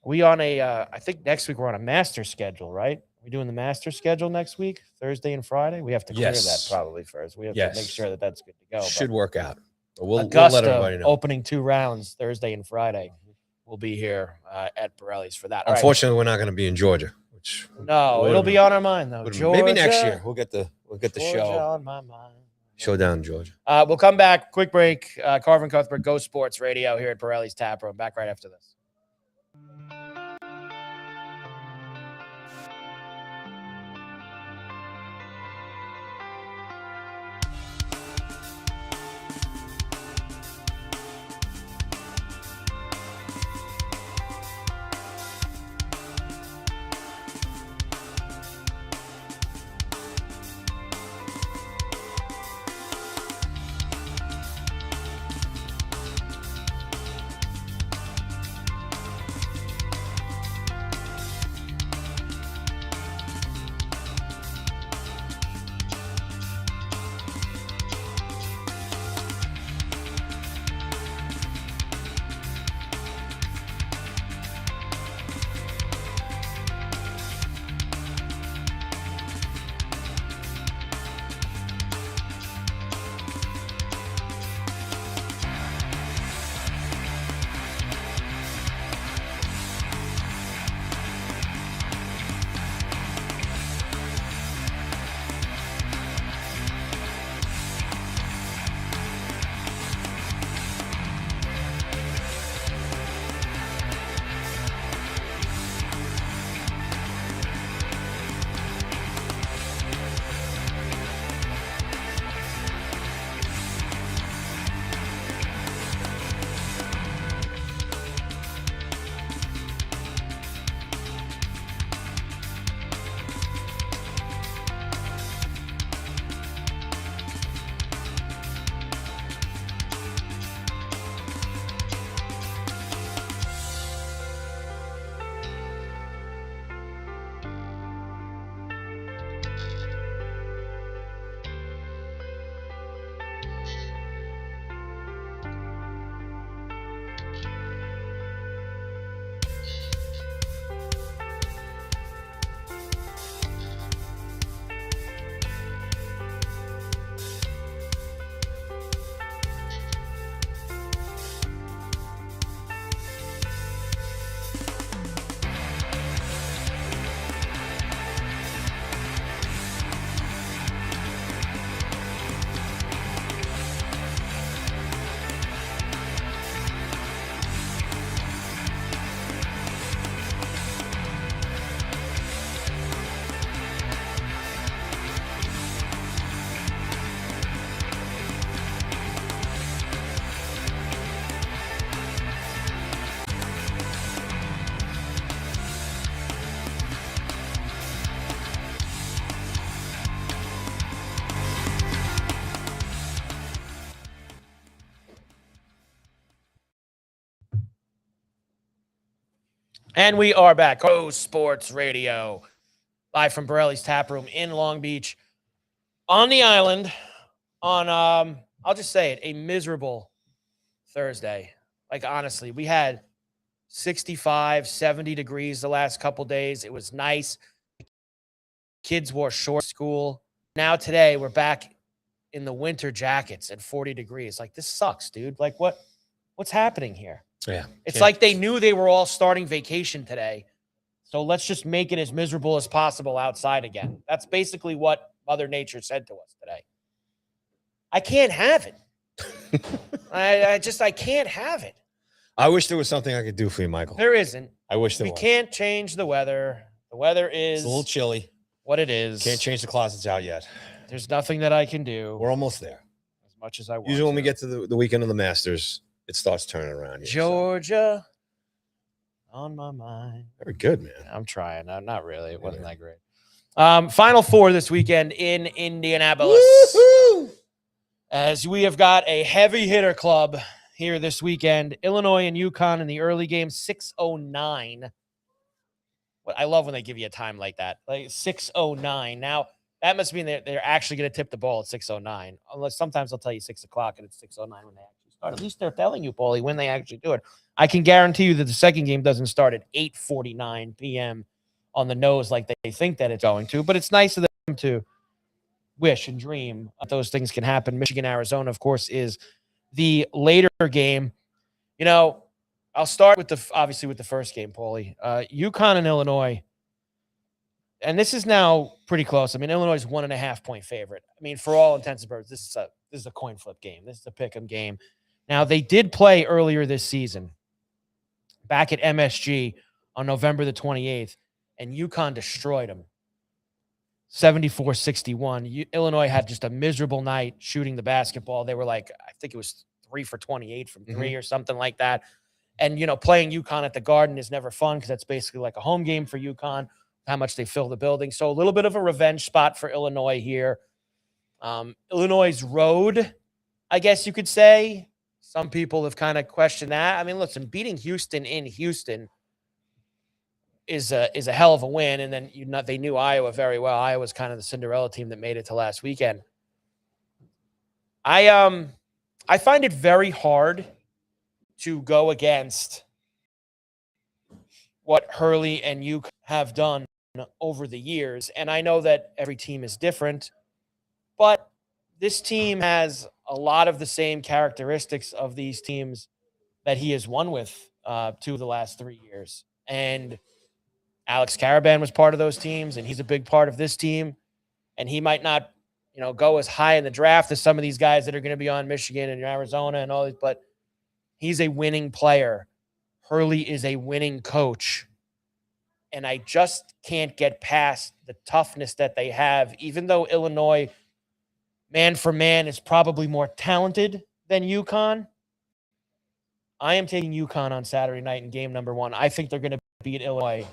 We on I think next week we're on a master schedule, right? We doing the master schedule next week, Thursday and Friday? We have to clear that probably first. We have to make sure that that's good to go. Should work out. We'll Augusta, let everybody know. Opening 2 rounds Thursday and Friday. We'll be here at Borrelli's for that. Unfortunately, we're not going to be in Georgia. Which it'll be on our mind though. Georgia, maybe next year we'll get the Georgia show on my mind. Show down in Georgia. We'll come back. Quick break. Carver and Cuthbert, Go Sports Radio here at Borrelli's Taproom. Back right after this. And we are back. Oh, Sports Radio. Live from Borrelli's Taproom in Long Beach. On the island. On, I'll just say it, a miserable Thursday. Like, honestly, we had 65, 70 degrees the last couple days. It was nice. Kids wore shorts to school. Now today, we're back in the winter jackets at 40 degrees. Like, this sucks, dude. Like, what's happening here? Yeah. It's like they knew they were all starting vacation today. So let's just make it as miserable as possible outside again. That's basically what Mother Nature said to us today. I can't have it. I can't have it. I wish there was something I could do for you, Michael. There isn't. I wish there we was. We can't change the weather. The weather is a little chilly. What it is. Can't change the closets out yet. There's nothing that I can do. We're almost there. As much as I want. Usually when we get to the weekend of the Masters, it starts turning around here. Georgia on my mind. Very good, man. I'm trying. Not really. It wasn't that great. Final four this weekend in Indianapolis. Woo-hoo! As we have got a heavy hitter club here this weekend. Illinois and UConn in the early game, 6:09. I love when they give you a time like that, like 6:09. Now, that must mean they're actually going to tip the ball at 6:09. Unless sometimes they'll tell you 6 o'clock and it's 6:09 when they actually start. At least they're telling you, Paulie, when they actually do it. I can guarantee you that the second game doesn't start at 8:49 p.m. on the nose like they think that it's going to. But it's nice of them to wish and dream that those things can happen. Michigan, Arizona, of course, is the later game. You know, I'll start with obviously with the first game, Paulie. UConn and Illinois. And this is now pretty close. I mean, Illinois is 1.5 point favorite. I mean, for all intents and purposes, this is a coin flip game. This is a pick 'em game. Now, they did play earlier this season back at MSG on November the 28th, and UConn destroyed them 74-61. Illinois had just a miserable night shooting the basketball. They were like, I think it was 3 for 28 from three or something like that. And, you know, playing UConn at the Garden is never fun because that's basically like a home game for UConn, how much they fill the building. So a little bit of a revenge spot for Illinois here. Illinois' road, I guess you could say. Some people have kind of questioned that. I mean, listen, beating Houston in Houston is a hell of a win. And then they knew Iowa very well. Iowa's kind of the Cinderella team that made it to last weekend. I find it very hard to go against what Hurley and UConn have done over the years. And I know that every team is different, but this team has a lot of the same characteristics of these teams that he has won with 2 of the last 3 years. And Alex Caravan was part of those teams, and he's a big part of this team. And he might not, go as high in the draft as some of these guys that are going to be on Michigan and Arizona and all these, but he's a winning player. Hurley is a winning coach. And I just can't get past the toughness that they have, even though Illinois, man for man, is probably more talented than UConn. I am taking UConn on Saturday night in game number 1. I think they're going to beat Illinois.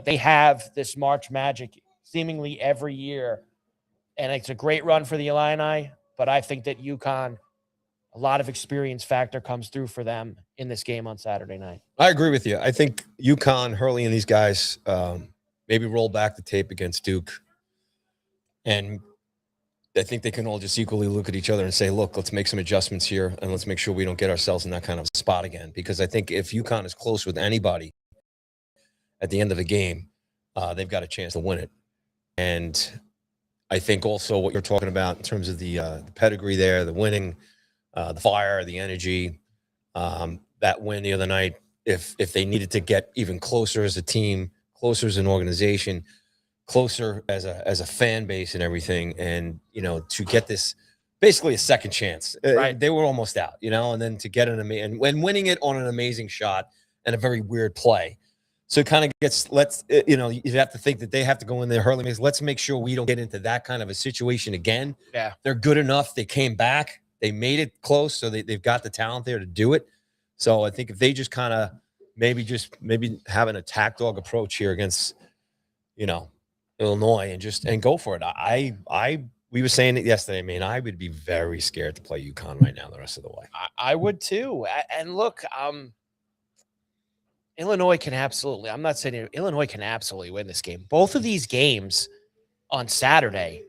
They have this March magic seemingly every year, and it's a great run for the Illini, but I think that UConn, a lot of experience factor comes through for them in this game on Saturday night. I agree with you. I think UConn, Hurley, and these guys maybe roll back the tape against Duke. And I think they can all just equally look at each other and say, look, let's make some adjustments here, and let's make sure we don't get ourselves in that kind of spot again. Because I think if UConn is close with anybody at the end of the game, they've got a chance to win it. And I think also what you're talking about in terms of the pedigree there, the winning, the fire, the energy, that win the other night, if they needed to get even closer as a team, closer as an organization, closer as a fan base and everything, and to get this basically a second chance. Right. They were almost out, and then to get and when winning it on an amazing shot and a very weird play. So it kind of gets, you have to think that they have to go in there, Hurley makes, let's make sure we don't get into that kind of a situation again. Yeah. They're good enough. They came back. They made it close, so they've got the talent there to do it. So I think if they just kind of maybe have an attack dog approach here against, Illinois and go for it. We were saying it yesterday, man. I would be very scared to play UConn right now the rest of the way. I would too. And look, Illinois can absolutely, I'm not saying Illinois can absolutely win this game. Both of these games on Saturday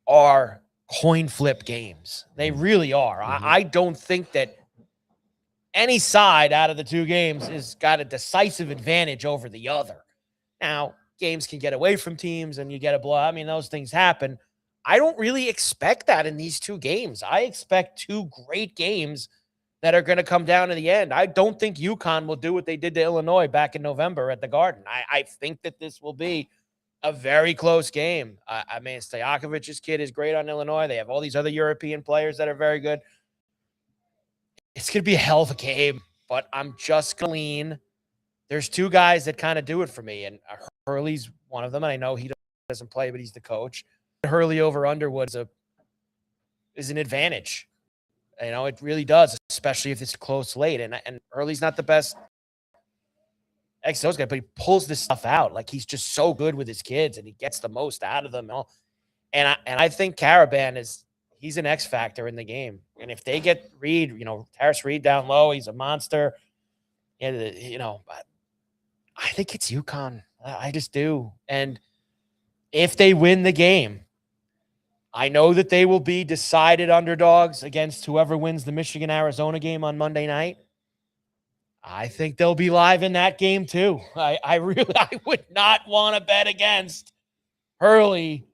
are coin flip games. They really are. I don't think that any side out of the two games has got a decisive advantage over the other. Now, games can get away from teams and you get a blow. I mean, those things happen. I don't really expect that in these two games. I expect two great games that are going to come down to the end. I don't think UConn will do what they did to Illinois back in November at the Garden. I think that this will be a very close game. I mean, Stojakovic's kid is great on Illinois. They have all these other European players that are very good. It's going to be a hell of a game, but I'm just going to lean. There's two guys that kind of do it for me, and Hurley's one of them, and I know he doesn't play, but he's the coach. Hurley over Underwood is an advantage. You know, it really does, especially if it's close late. And Hurley's not the best XO's guy, but he pulls this stuff out. Like, he's just so good with his kids, and he gets the most out of them. And I think Caravan he's an X factor in the game. And if they get Reed, Terrace Reed down low, he's a monster. And I think it's UConn. I just do. And if they win the game, I know that they will be decided underdogs against whoever wins the Michigan-Arizona game on Monday night. I think they'll be live in that game too. I would not want to bet against Hurley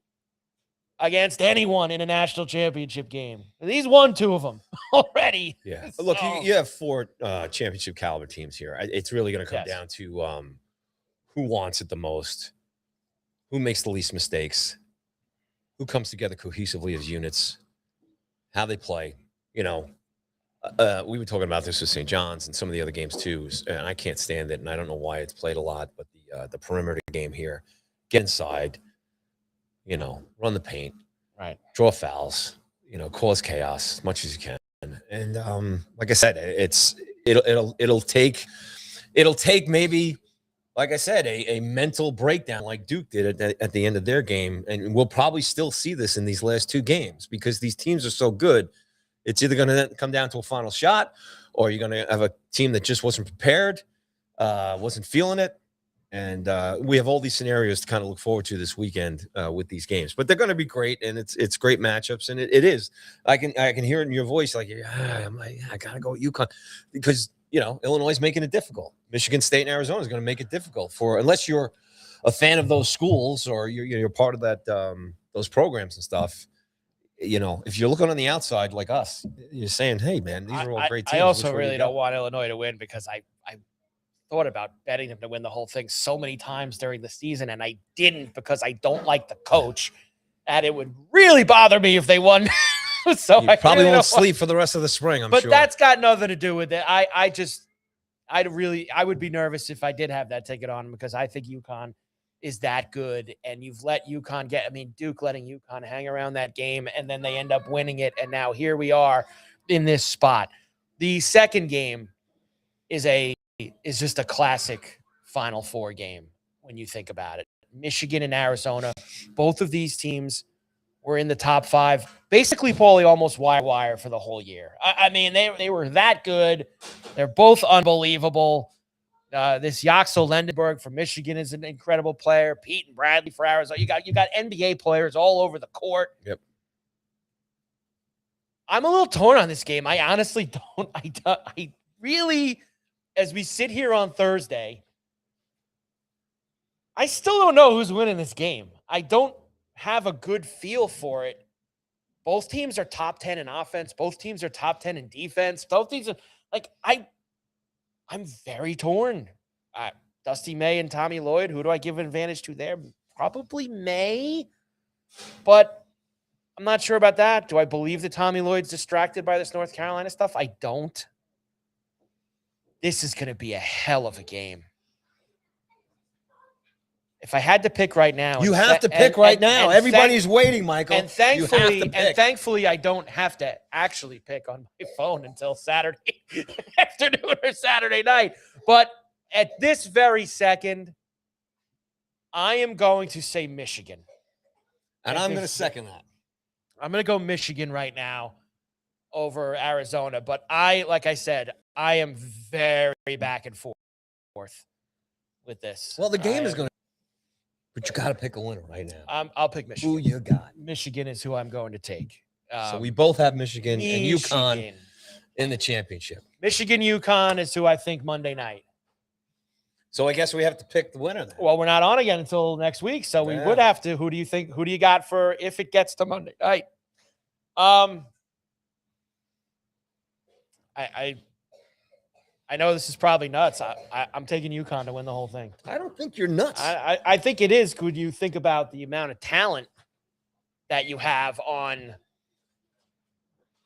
against anyone in a national championship game. He's won two of them already. Yeah. Look, you have four championship caliber teams here. It's really going to come down to who wants it the most, who makes the least mistakes, who comes together cohesively as units, how they play. We were talking about this with St. John's and some of the other games too, and I can't stand it, and I don't know why it's played a lot, but the perimeter game here, get inside, run the paint, right, draw fouls, cause chaos as much as you can. And like I said, it'll take maybe, like I said, a mental breakdown like Duke did at the end of their game. And we'll probably still see this in these last two games because these teams are so good. It's either going to come down to a final shot, or you're going to have a team that just wasn't prepared, wasn't feeling it. And we have all these scenarios to kind of look forward to this weekend with these games. But they're going to be great, and it's great matchups. And it is. I can hear it in your voice, like, I'm like, I got to go with UConn because Illinois is making it difficult. Michigan State and Arizona is going to make it difficult unless you're a fan of those schools or you're part of that those programs and stuff. If you're looking on the outside like us, you're saying, "Hey, man, these are all great teams." I also really don't want Illinois to win because I thought about betting them to win the whole thing so many times during the season, and I didn't because I don't like the coach, and it would really bother me if they won. So you probably won't sleep for the rest of the spring, I'm sure. But that's got nothing to do with it. I would be nervous if I did have that ticket on because I think UConn is that good, and you've let UConn Duke letting UConn hang around that game, and then they end up winning it, and now here we are in this spot. The second game is just a classic Final Four game when you think about it. Michigan and Arizona, both of these teams were in the top five, basically, Paulie, almost wire for the whole year. I mean, they were that good. They're both unbelievable. This Yaxel Lendenberg from Michigan is an incredible player. Pete and Bradley for Arizona. You got NBA players all over the court. Yep. I'm a little torn on this game. I honestly don't. I really, as we sit here on Thursday, I still don't know who's winning this game. I don't have a good feel for it. Both teams are top 10 in offense. Both teams are top 10 in defense. Both teams are I'm very torn. Dusty May and Tommy Lloyd, who do I give an advantage to there? Probably May, but I'm not sure about that. Do I believe that Tommy Lloyd's distracted by this North Carolina stuff? I don't. This is going to be a hell of a game. If I had to pick right now, you have to pick right now. Everybody's waiting, Michael. And thankfully, I don't have to actually pick on my phone until Saturday afternoon or Saturday night. But at this very second, I am going to say Michigan. And I'm going to second that. I'm going to go Michigan right now over Arizona. But like I said, I am very back and forth. forth with this. Well, the game is going to, but you got to pick a winner right now. I'll pick Michigan. Who you got? Michigan is who I'm going to take. So we both have Michigan and UConn Michigan. in the championship. Michigan, UConn is who I think Monday night. So I guess we have to pick the winner then. Well, we're not on again until next week, so we would have to. Who do you think? Who do you got for if it gets to Monday night? I know this is probably nuts. I'm taking UConn to win the whole thing. I don't think you're nuts. I think it is. Could you think about the amount of talent that you have on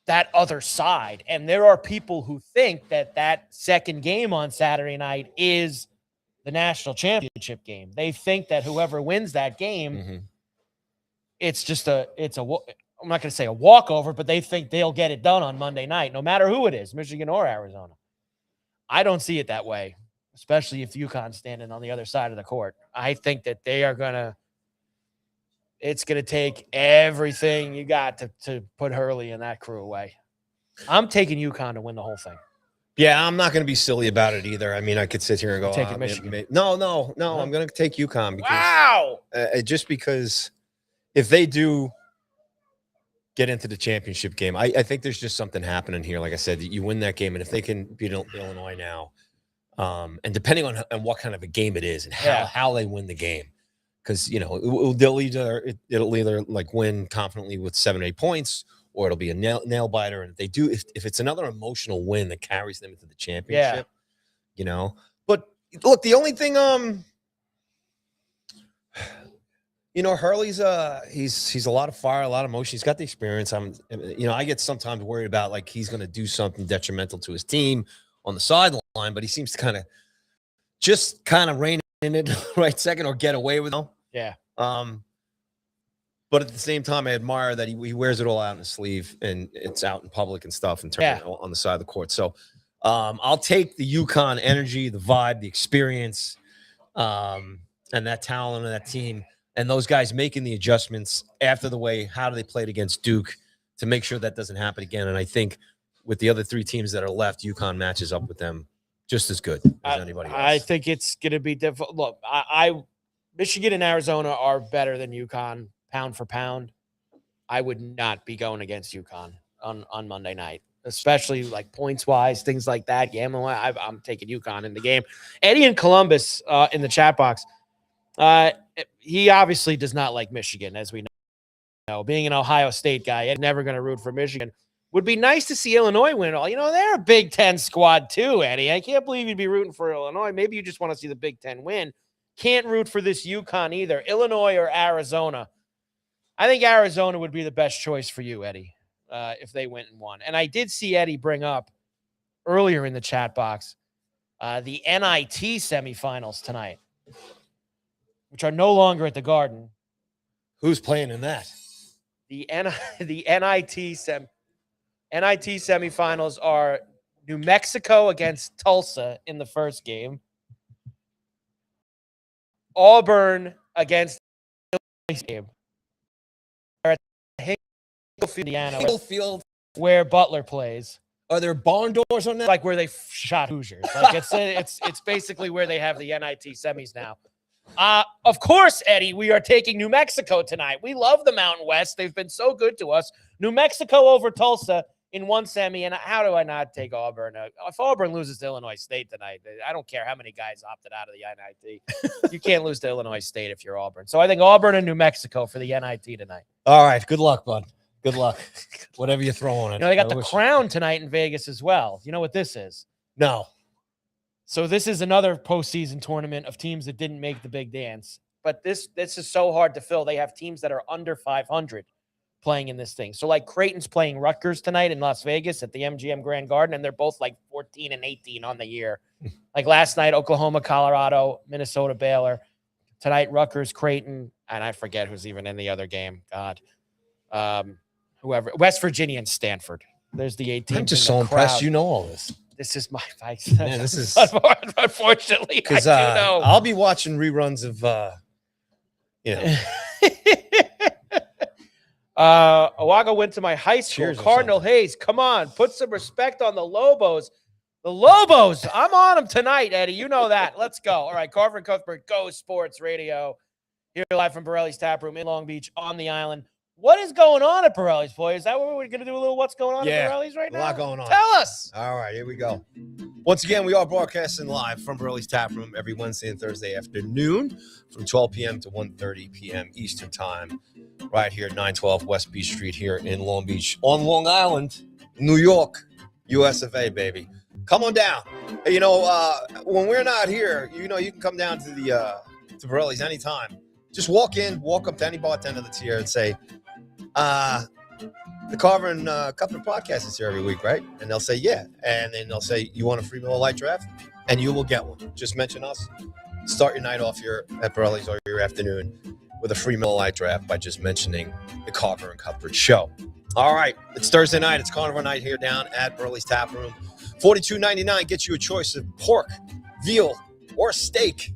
that other side? And there are people who think that that second game on Saturday night is the national championship game. They think that whoever wins that game, it's just I'm not going to say a walkover, but they think they'll get it done on Monday night, no matter who it is, Michigan or Arizona. I don't see it that way, especially if UConn's standing on the other side of the court. I think that they are it's going to take everything you got to put Hurley and that crew away. I'm taking UConn to win the whole thing. Yeah, I'm not going to be silly about it either. I mean, I could sit here and go, taking Michigan. No. I'm going to take UConn because wow. Just because if they do get into the championship game, I think there's just something happening here. Like I said, you win that game, and if they can beat Illinois now, and depending on what kind of a game it is and how they win the game, because they'll either like win confidently with 7 or 8 points, or it'll be a nail biter. And if they do, if it's another emotional win that carries them into the championship, But look, the only thing, Hurley's he's a lot of fire, a lot of emotion. He's got the experience. I get sometimes worried about like he's going to do something detrimental to his team on the sideline, but he seems to kind of rein in it right second or get away with it. Yeah. But at the same time, I admire that he wears it all out in his sleeve and it's out in public and stuff and turns it on the side of the court. So I'll take the UConn energy, the vibe, the experience, and that talent of that team. And those guys making the adjustments after how do they played against Duke to make sure that doesn't happen again. And I think with the other 3 teams that are left, UConn matches up with them just as good as anybody else. I think it's going to be difficult. Look, Michigan and Arizona are better than UConn pound for pound. I would not be going against UConn on Monday night, especially like points-wise, things like that. Gambling-wise, I'm taking UConn in the game. Eddie in Columbus in the chat box, he obviously does not like Michigan, as we know. Being an Ohio State guy, I'm never going to root for Michigan. Would be nice to see Illinois win it all. They're a Big Ten squad too, Eddie. I can't believe you'd be rooting for Illinois. Maybe you just want to see the Big Ten win. Can't root for this UConn either. Illinois or Arizona. I think Arizona would be the best choice for you, Eddie, if they went and won. And I did see Eddie bring up earlier in the chat box the NIT semifinals tonight, which are no longer at the Garden. Who's playing in that? The NIT semifinals are New Mexico against Tulsa in the first game. Auburn against Illinois game. Indiana, where Butler plays. Are there barn doors on that? Like where they shot Hoosiers. Like it's basically where they have the NIT semis now. Of course, Eddie, we are taking New Mexico tonight. We love the Mountain West. They've been so good to us. New Mexico over Tulsa in one semi, and how do I not take Auburn? If Auburn loses to Illinois State tonight, I don't care how many guys opted out of the NIT. You can't lose to Illinois State if you're Auburn. So I think Auburn and New Mexico for the NIT tonight. All right. Good luck, bud. Good luck. Whatever you throw on it. They got the Crown tonight in Vegas as well. You know what this is? No. So this is another postseason tournament of teams that didn't make the big dance. But this is so hard to fill. They have teams that are under 500 playing in this thing. So like Creighton's playing Rutgers tonight in Las Vegas at the MGM Grand Garden, and they're both like 14 and 18 on the year. Like last night, Oklahoma, Colorado, Minnesota, Baylor. Tonight, Rutgers, Creighton, and I forget who's even in the other game. God. Whoever. West Virginia and Stanford. There's the 18. I'm just so impressed you know all this. This is my fight. Man, this is unfortunately because I'll be watching reruns of Owaga went to my high school. Cheers, Cardinal Hayes. Come on, put some respect on the Lobos. The Lobos. I'm on them tonight, Eddie. You know that. Let's go. All right, Carver and Cuthbert, Go Sports Radio. Here live from Borrelli's Taproom in Long Beach on the island. What is going on at Borrelli's, boy? Is that what we're going to do a little what's going on at Borrelli's right now? A lot going on. Tell us. All right, here we go. Once again, we are broadcasting live from Borrelli's Taproom every Wednesday and Thursday afternoon from 12 p.m. to 1:30 p.m. Eastern Time, right here at 912 West Beach Street here in Long Beach on Long Island, New York, US of A, baby. Come on down. Hey, when we're not here, you can come down to the to Borrelli's anytime. Just walk up to any bartender that's here and say, the Carver and Cuthbert podcast is here every week, right? And they'll say, yeah. And then they'll say, you want a free Miller Lite draft? And you will get one. Just mention us. Start your night off here at Borrelli's or your afternoon with a free Miller Lite draft by just mentioning the Carver and Cuthbert show. All right. It's Thursday night. It's Carnival night here down at Borrelli's Taproom. $42.99 gets you a choice of pork, veal, or steak.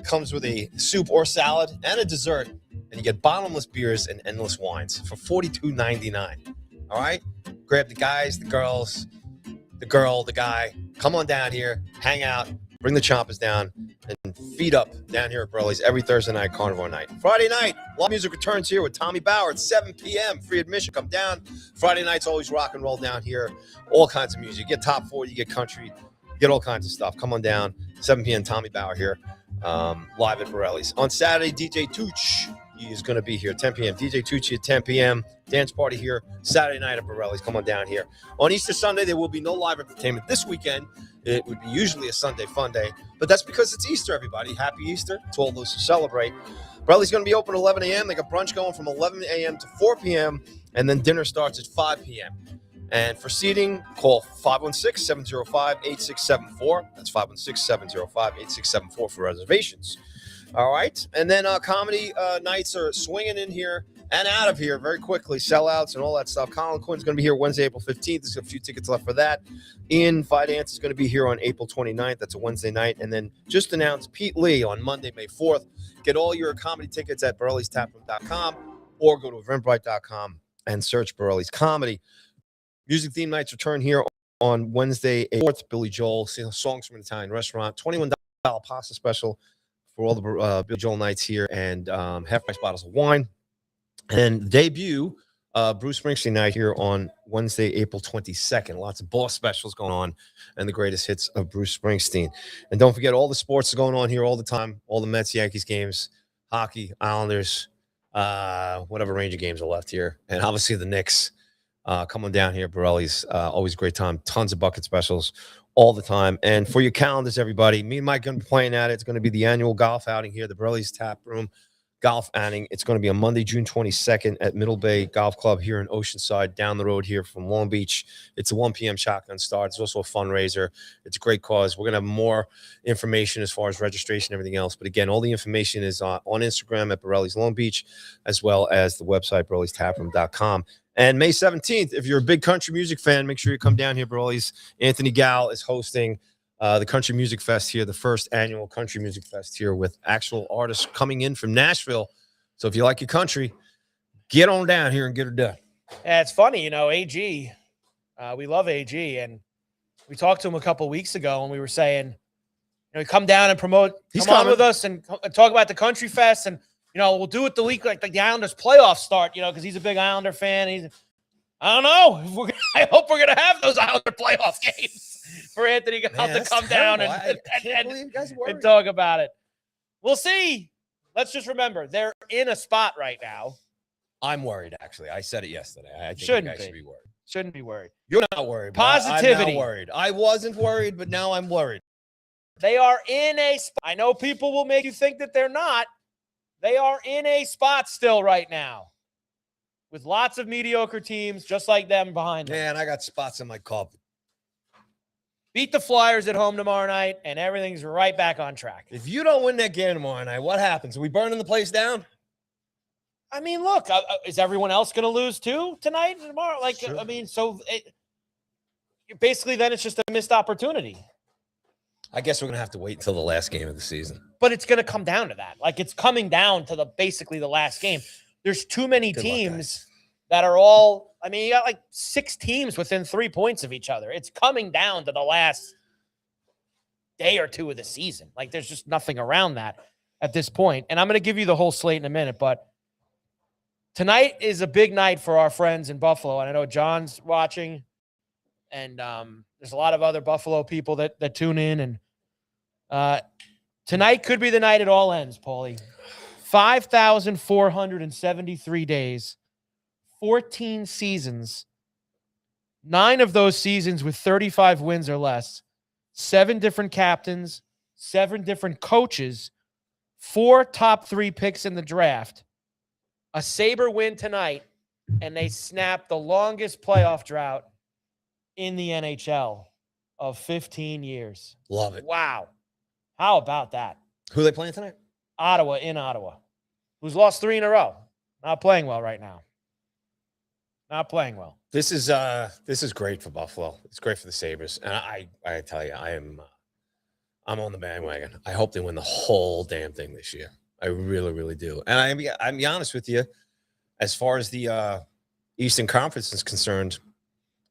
Comes with a soup or salad and a dessert. And you get bottomless beers and endless wines for $42.99. All right? Grab the guys, the girls, the girl, the guy. Come on down here, hang out, bring the chompers down, and feed up down here at Borrelli's every Thursday night, Carnival night. Friday night, live music returns here with Tommy Bauer at 7 p.m. Free admission. Come down. Friday night's always rock and roll down here. All kinds of music. You get top 40, you get country, you get all kinds of stuff. Come on down. 7 p.m. Tommy Bauer here, live at Borrelli's. On Saturday, DJ Tooch. He is going to be here 10 p.m. DJ Tucci at 10 p.m. Dance party here Saturday night at Borrelli's. Come on down here. On Easter Sunday, there will be no live entertainment. This weekend, it would be usually a Sunday fun day, but that's because it's Easter, everybody. Happy Easter to all those who celebrate. Borrelli's going to be open at 11 a.m. They got brunch going from 11 a.m. to 4 p.m., and then dinner starts at 5 p.m. And for seating, call 516-705-8674. That's 516-705-8674 for reservations. All right. And then comedy nights are swinging in here and out of here very quickly. Sellouts and all that stuff. Colin Quinn's going to be here Wednesday, April 15th. There's a few tickets left for that. Ian Fidance is going to be here on April 29th. That's a Wednesday night. And then just announced Pete Lee on Monday, May 4th. Get all your comedy tickets at Borrelli'sTaproom.com or go to Eventbrite.com and search Borrelli's Comedy. Music theme nights return here on Wednesday, 4th. Billy Joel, Songs from an Italian Restaurant. $21 pasta special for all the Billy Joel nights here, and half-price bottles of wine. And debut Bruce Springsteen night here on Wednesday, April 22nd. Lots of boss specials going on and the greatest hits of Bruce Springsteen. And don't forget, all the sports are going on here all the time. All the Mets, Yankees games, hockey, Islanders, whatever Ranger games are left here. And obviously the Knicks. Come on down here, Borrelli's. Always a great time. Tons of bucket specials all the time. And for your calendars, everybody, me and Mike are going to be playing at it. It's going to be the annual golf outing here, the Borrelli's Taproom golf outing. It's going to be on Monday, June 22nd at Middle Bay Golf Club here in Oceanside, down the road here from Long Beach. It's a 1 p.m. shotgun start. It's also a fundraiser. It's a great cause. We're going to have more information as far as registration and everything else. But again, all the information is on Instagram at Borrelli's Long Beach, as well as the website, Borrelli'sTaproom.com. And May 17th, if you're a big country music fan, make sure you come down here, Borrelli's. Anthony Gal is hosting the Country Music Fest here, the first annual Country Music Fest here with actual artists coming in from Nashville. So if you like your country, get on down here and get her done. Yeah, it's funny, AG. We love AG, and we talked to him a couple weeks ago, and we were saying, come down and promote. Come on with us and talk about the Country Fest, and we'll do it the week like the Islanders playoffs start, because he's a big Islander fan. I don't know. I hope we're going to have those Islander playoff games for Anthony Gal to come down and talk about it. We'll see. Let's just remember, they're in a spot right now. I'm worried, actually. I said it yesterday. I think should be worried. Shouldn't be worried. You're not worried. Positivity. I'm not worried. I wasn't worried, but now I'm worried. They are in a spot. I know people will make you think that they're not. They are in a spot still right now with lots of mediocre teams just like them behind them. Man, I got spots in my cup. Beat the Flyers at home tomorrow night, and everything's right back on track. If you don't win that game tomorrow night, what happens? Are we burning the place down? I mean, look, is everyone else going to lose too tonight and tomorrow? Sure. Basically then it's just a missed opportunity. I guess we're going to have to wait until the last game of the season. But it's going to come down to that. It's coming down to basically the last game. There's too many teams that are all I mean, you got like 6 teams within 3 points of each other. It's coming down to the last day or two of the season. Like, there's just nothing around that at this point. And I'm going to give you the whole slate in a minute, but tonight is a big night for our friends in Buffalo. And I know John's watching, and there's a lot of other Buffalo people that tune in. And tonight could be the night it all ends, Paulie. 5,473 days, 14 seasons, 9 of those seasons with 35 wins or less, 7 different captains, 7 different coaches, 4 top 3 picks in the draft, a Sabre win tonight, and they snap the longest playoff drought in the NHL of 15 years. Love it. Wow. How about that? Who are they playing tonight? Ottawa, in Ottawa, who's lost 3 in a row. Not playing well right now. Not playing well. This is great for Buffalo. It's great for the Sabres. And I tell you, I'm on the bandwagon. I hope they win the whole damn thing this year. I really, really do. And I'm be honest with you, as far as the Eastern Conference is concerned,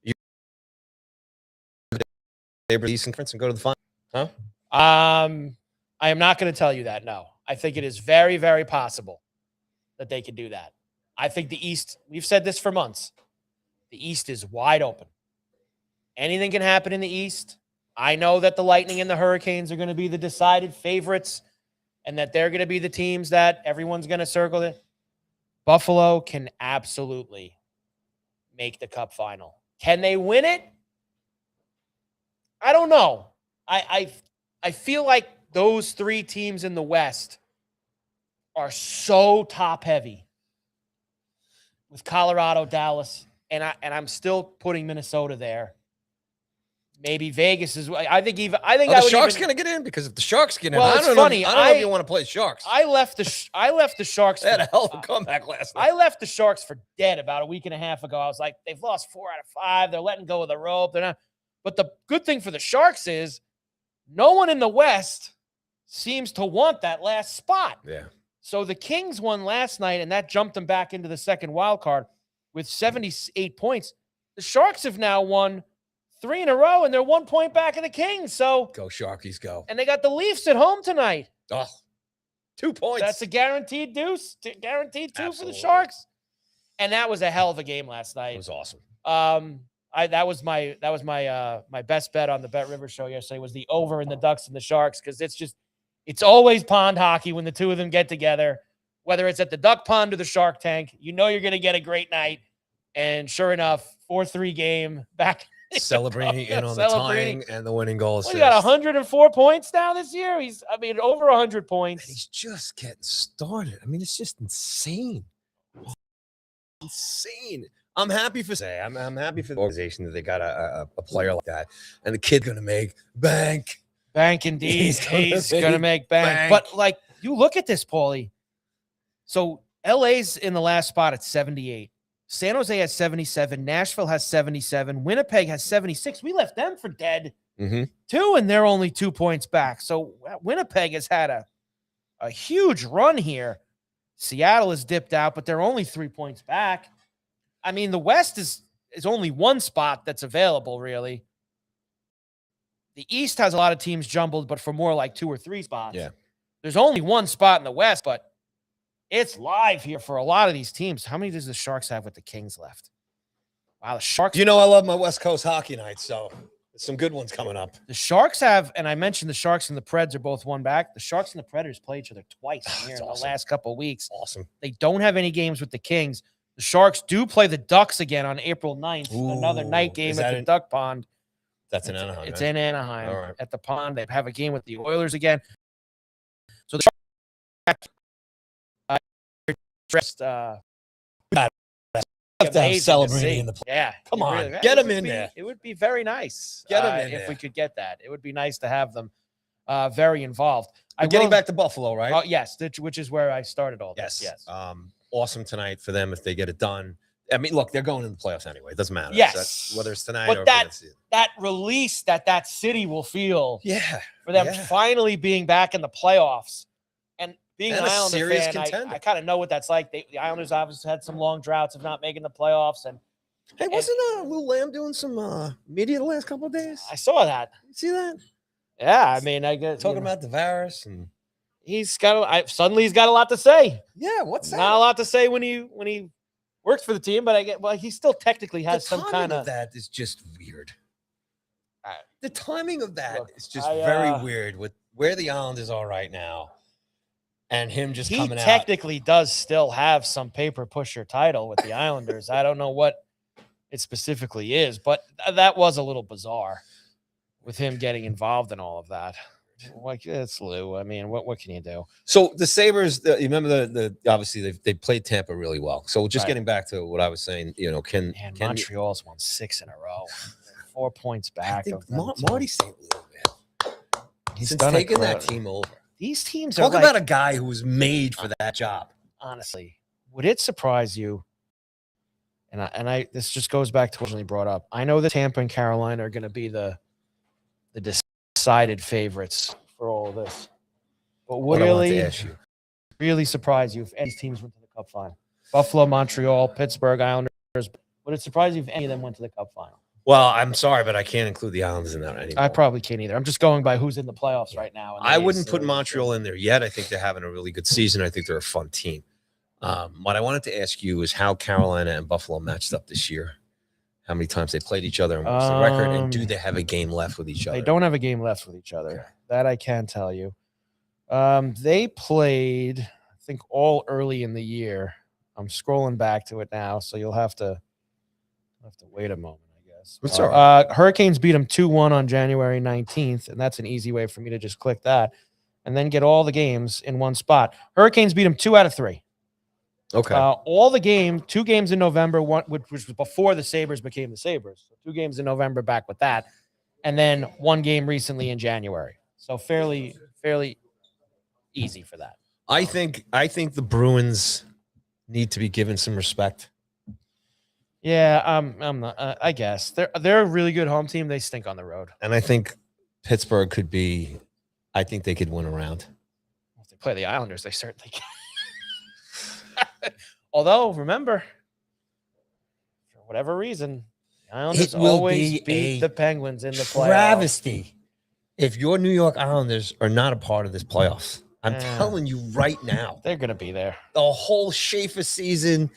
you Eastern Conference and go to the final. Huh? I am not going to tell you that. No, I think it is very, very possible that they could do that. I think the East, we've said this for months, the East is wide open. Anything can happen in the East. I know that the Lightning and the Hurricanes are going to be the decided favorites and that they're going to be the teams that everyone's going to circle it. Buffalo can absolutely make the Cup final. Can they win it? I don't know. I feel like those 3 teams in the West are so top heavy with Colorado, Dallas, and I'm still putting Minnesota there. Maybe Vegas is. I think the Sharks going to get in, because if the Sharks get in, well, I don't know if you want to play Sharks. I left the Sharks. They had a hell of a comeback last night. I left the Sharks for dead about a week and a half ago. I was like, they've lost 4 out of 5. They're letting go of the rope. They're not. But the good thing for the Sharks is no one in the West seems to want that last spot. Yeah. So the Kings won last night, and that jumped them back into the second wild card with 78 points. The Sharks have now won 3 in a row, and they're 1 point back of the Kings. So go Sharkies, go! And they got the Leafs at home tonight. Oh, 2 points. That's a guaranteed deuce, guaranteed 2 Absolutely. for the Sharks. And that was a hell of a game last night. It was awesome. That was my best bet on the Bet River show yesterday was the over in the Ducks and the Sharks, because it's always pond hockey when the 2 of them get together, whether it's at the Duck Pond or the Shark Tank. You know you're going to get a great night. And sure enough, 4-3 game back. Cellebrini in on the tying and the winning goal assist. He got 104 points now this year. Over 100 points. And he's just getting started. I mean, it's just insane. Insane. I'm happy for I'm happy for the organization that they got a player like that. And the kid's going to make bank. Bank indeed. He's going to make bank. But, like, you look at this, Paulie. So, LA's in the last spot at 78. San Jose has 77. Nashville has 77. Winnipeg has 76. We left them for dead, too, and they're only 2 points back. So, Winnipeg has had a huge run here. Seattle has dipped out, but they're only 3 points back. I mean, the West is only 1 spot that's available, really. The East has a lot of teams jumbled, but for more like 2 or 3 spots. Yeah. There's only 1 spot in the West, but it's live here for a lot of these teams. How many does the Sharks have with the Kings left? Wow, the Sharks. You know I love my West Coast hockey nights, so there's some good ones coming up. The Sharks have, and I mentioned the Sharks and the Preds are both 1 back. The Sharks and the Predators play each other twice here in the last couple of weeks. Awesome. They don't have any games with the Kings. The Sharks do play the Ducks again on April 9th. Another night game at the Duck Pond. That's in Anaheim. It's in Anaheim. All right. At the Pond. They have a game with the Oilers again. So the Sharks have to have Cellebrini in the play. Yeah. Come on. Get them in there. It would be very nice. Get them in there. If we could get that. It would be nice to have them very involved. Getting back to Buffalo, right? Yes, which is where I started all this. Yes. Awesome tonight for them if they get it done. I mean, look, they're going to the playoffs anyway. It doesn't matter. Yes. Whether it's tonight but or that release that city will feel for them yeah. finally being back in the playoffs. And being an a Islander serious fan, contender. I kind of know what that's like. The Islanders obviously had some long droughts of not making the playoffs. And Hey, wasn't Lou Lamb doing some media the last couple of days? I saw that. You see that? Yeah, I mean, I get Talking about the virus and suddenly he's got a lot to say. yeah, what's that? Not a lot to say when he works for the team, but he still technically has some kind of that is just weird. Uh, The timing of that look, is just very weird with where the Islanders are right now, and him just coming out. He technically does still have some paper pusher title with the Islanders. I don't know what it specifically is, but that was a little bizarre with him getting involved in all of that. Like, it's Lou. I mean, what can you do? So the Sabres, you remember the obviously they played Tampa really well. So just getting back to what I was saying, can Montreal's won 6 in a row, 4 points back. I think Marty St. Louis, man. He's since taking that team over. These teams talk about a guy who was made for that job. Honestly, would it surprise you? And I this just goes back to what originally brought up. I know that Tampa and Carolina are going to be the decided favorites for all of this. But would really surprise you if any teams went to the Cup final? Buffalo, Montreal, Pittsburgh, Islanders. Would it surprise you if any of them went to the Cup final? Well, I'm sorry, but I can't include the Islanders in that anymore. I probably can't either. I'm just going by who's in the playoffs right now. I wouldn't put Montreal in there yet. I think they're having a really good season. I think they're a fun team. What I wanted to ask you is how Carolina and Buffalo matched up this year. How many times they played each other and what's the record? And do they have a game left with each other? They don't have a game left with each other. Okay. That I can tell you. They played, I think, all early in the year. I'm scrolling back to it now, so you'll have to wait a moment, I guess. That's all right. Hurricanes beat them 2-1 on January 19th, and that's an easy way for me to just click that and then get all the games in one spot. Hurricanes beat them 2 out of 3. Okay. All the game, 2 games in November, which was before the Sabres became the Sabres. So 2 games in November back with that. And then 1 game recently in January. So fairly easy for that. I think the Bruins need to be given some respect. Yeah, I'm not. I guess they're a really good home team. They stink on the road. And I think Pittsburgh could be. I think they could win a round. If they play the Islanders, they certainly can. Although, remember, for whatever reason, the Islanders always beat the Penguins in the playoffs. Travesty if your New York Islanders are not a part of this playoffs. I'm telling you right now. They're going to be there. The whole Schaefer season,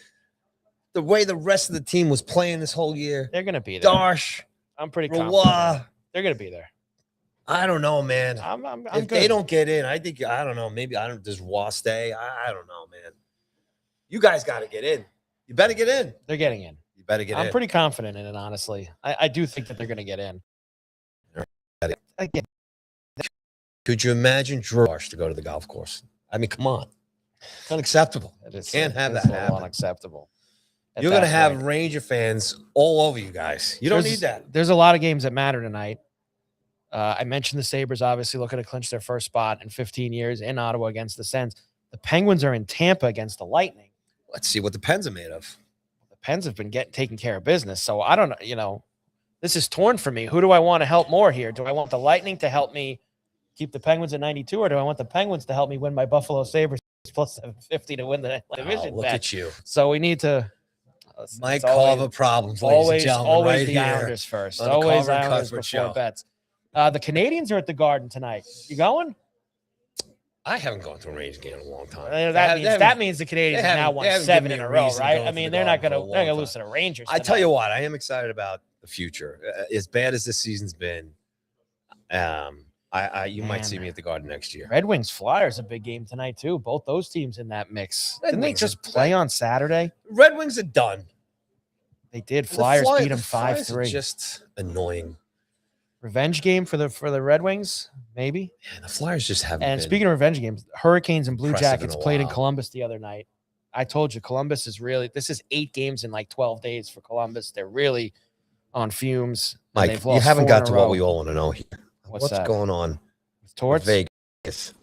the way the rest of the team was playing this whole year. They're going to be there. Darsh. I'm pretty confident. They're going to be there. I don't know, man. If they don't get in, I don't know. Maybe does Roy stay? I don't know, man. You guys got to get in. You better get in. They're getting in. You better get in. I'm pretty confident in it, honestly. I do think that they're going to get in. Could you imagine Darsh to go to the golf course? I mean, come on. It's unacceptable. Can't have that happen. Unacceptable. You're going to have Ranger fans all over you guys. You don't need that. There's a lot of games that matter tonight. I mentioned the Sabres obviously looking to clinch their first spot in 15 years in Ottawa against the Sens. The Penguins are in Tampa against the Lightning. Let's see what the Pens are made of. The Pens have been taking care of business. So I don't know, this is torn for me. Who do I want to help more here? Do I want the Lightning to help me keep the Penguins at 92, or do I want the Penguins to help me win my Buffalo Sabres plus 750 to win the division? Look at you. So we need to. Mike Carver problems, ladies and gentlemen. Always right the here Islanders first. On Always the Carver and Islanders Cuthbert before show. bets. The Canadians are at the Garden tonight. You going? I haven't gone to a Rangers game in a long time. That means the Canadians have now won 7 in a row, right? I mean, they're not going to lose to the Rangers tonight. I tell you what, I am excited about the future. As bad as this season's been, you might see me at the Garden next year. Red Wings Flyers a big game tonight too. Both those teams in that mix. Didn't they just play on Saturday? Red Wings are done. They did. Flyers beat them 5-3. Just annoying. Revenge game for the Red Wings, maybe. Yeah, the Flyers just haven't. And speaking of revenge games, Hurricanes and Blue Jackets played in while. Columbus the other night. I told you, Columbus is really. This is 8 games in like 12 days for Columbus. They're really on fumes. Mike, you haven't got to what we all want to know here. What's going on with Torts? Vegas.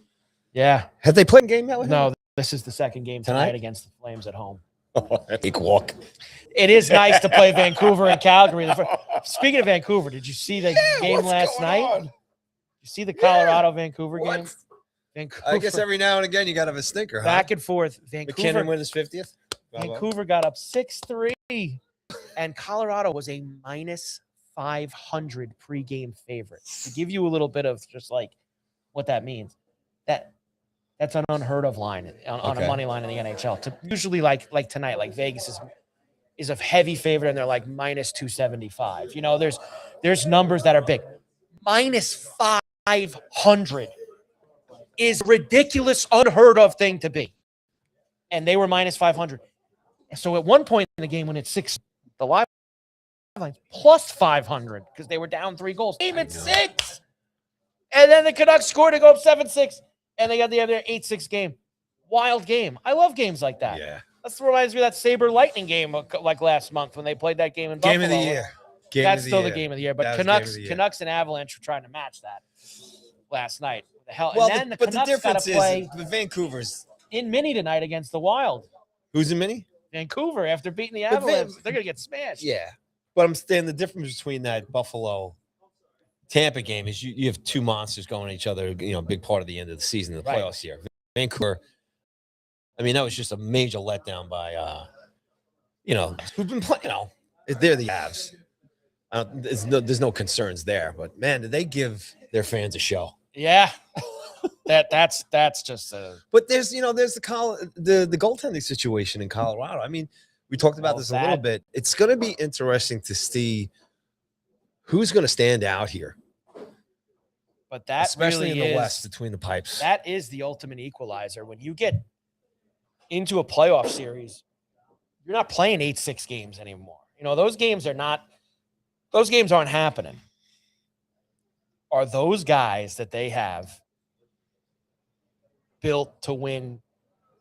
Yeah. Have they played a game yet with him? No, this is the second game tonight against the Flames at home. Big walk. It is nice to play Vancouver and Calgary. Speaking of Vancouver, did you see the game last night? You see the Colorado-Vancouver game? Vancouver. I guess every now and again you got to have a stinker, huh? Back and forth. Vancouver McKinnon win his 50th. Vancouver got up 6-3. And Colorado was a minus 500 pregame favorite. To give you a little bit of just like what that means, that's an unheard of line on a money line in the NHL. Usually like tonight, like Vegas is a heavy favorite and they're like minus 275. You know, there's numbers that are big. Minus 500 is a ridiculous, unheard of thing to be. And they were minus 500. So at one point in the game when it's 6, the live line plus 500 because they were down 3 goals. Game at 6. And then the Canucks scored to go up 7-6. And they got the other 8-6 game. Wild game. I love games like that. Yeah. That reminds me of that Sabre Lightning game like last month when they played that game in Buffalo. Game of the year. That's still the game of the year. But Canucks and Avalanche were trying to match that last night. The hell. Well, and then but Canucks the difference play is Vancouver's in Mini tonight against the Wild. Who's in Mini? Vancouver, after beating the Avalanche, they're going to get smashed. Yeah. But I'm saying the difference between that Buffalo Tampa game is you have 2 monsters going at each other, you know, a big part of the end of the season, the playoffs here. Vancouver, I mean, that was just a major letdown by, you know, who've been playing, you know, they're the Avs. There's no concerns there, but man, did they give their fans a show? Yeah. That's just a. But there's the goaltending situation in Colorado. I mean, we talked about this a little bit. It's going to be interesting to see who's going to stand out here. But that especially really in the West between the pipes. That is the ultimate equalizer. When you get into a playoff series, you're not playing 8-6 games anymore. You know, those games aren't happening. Are those guys that they have built to win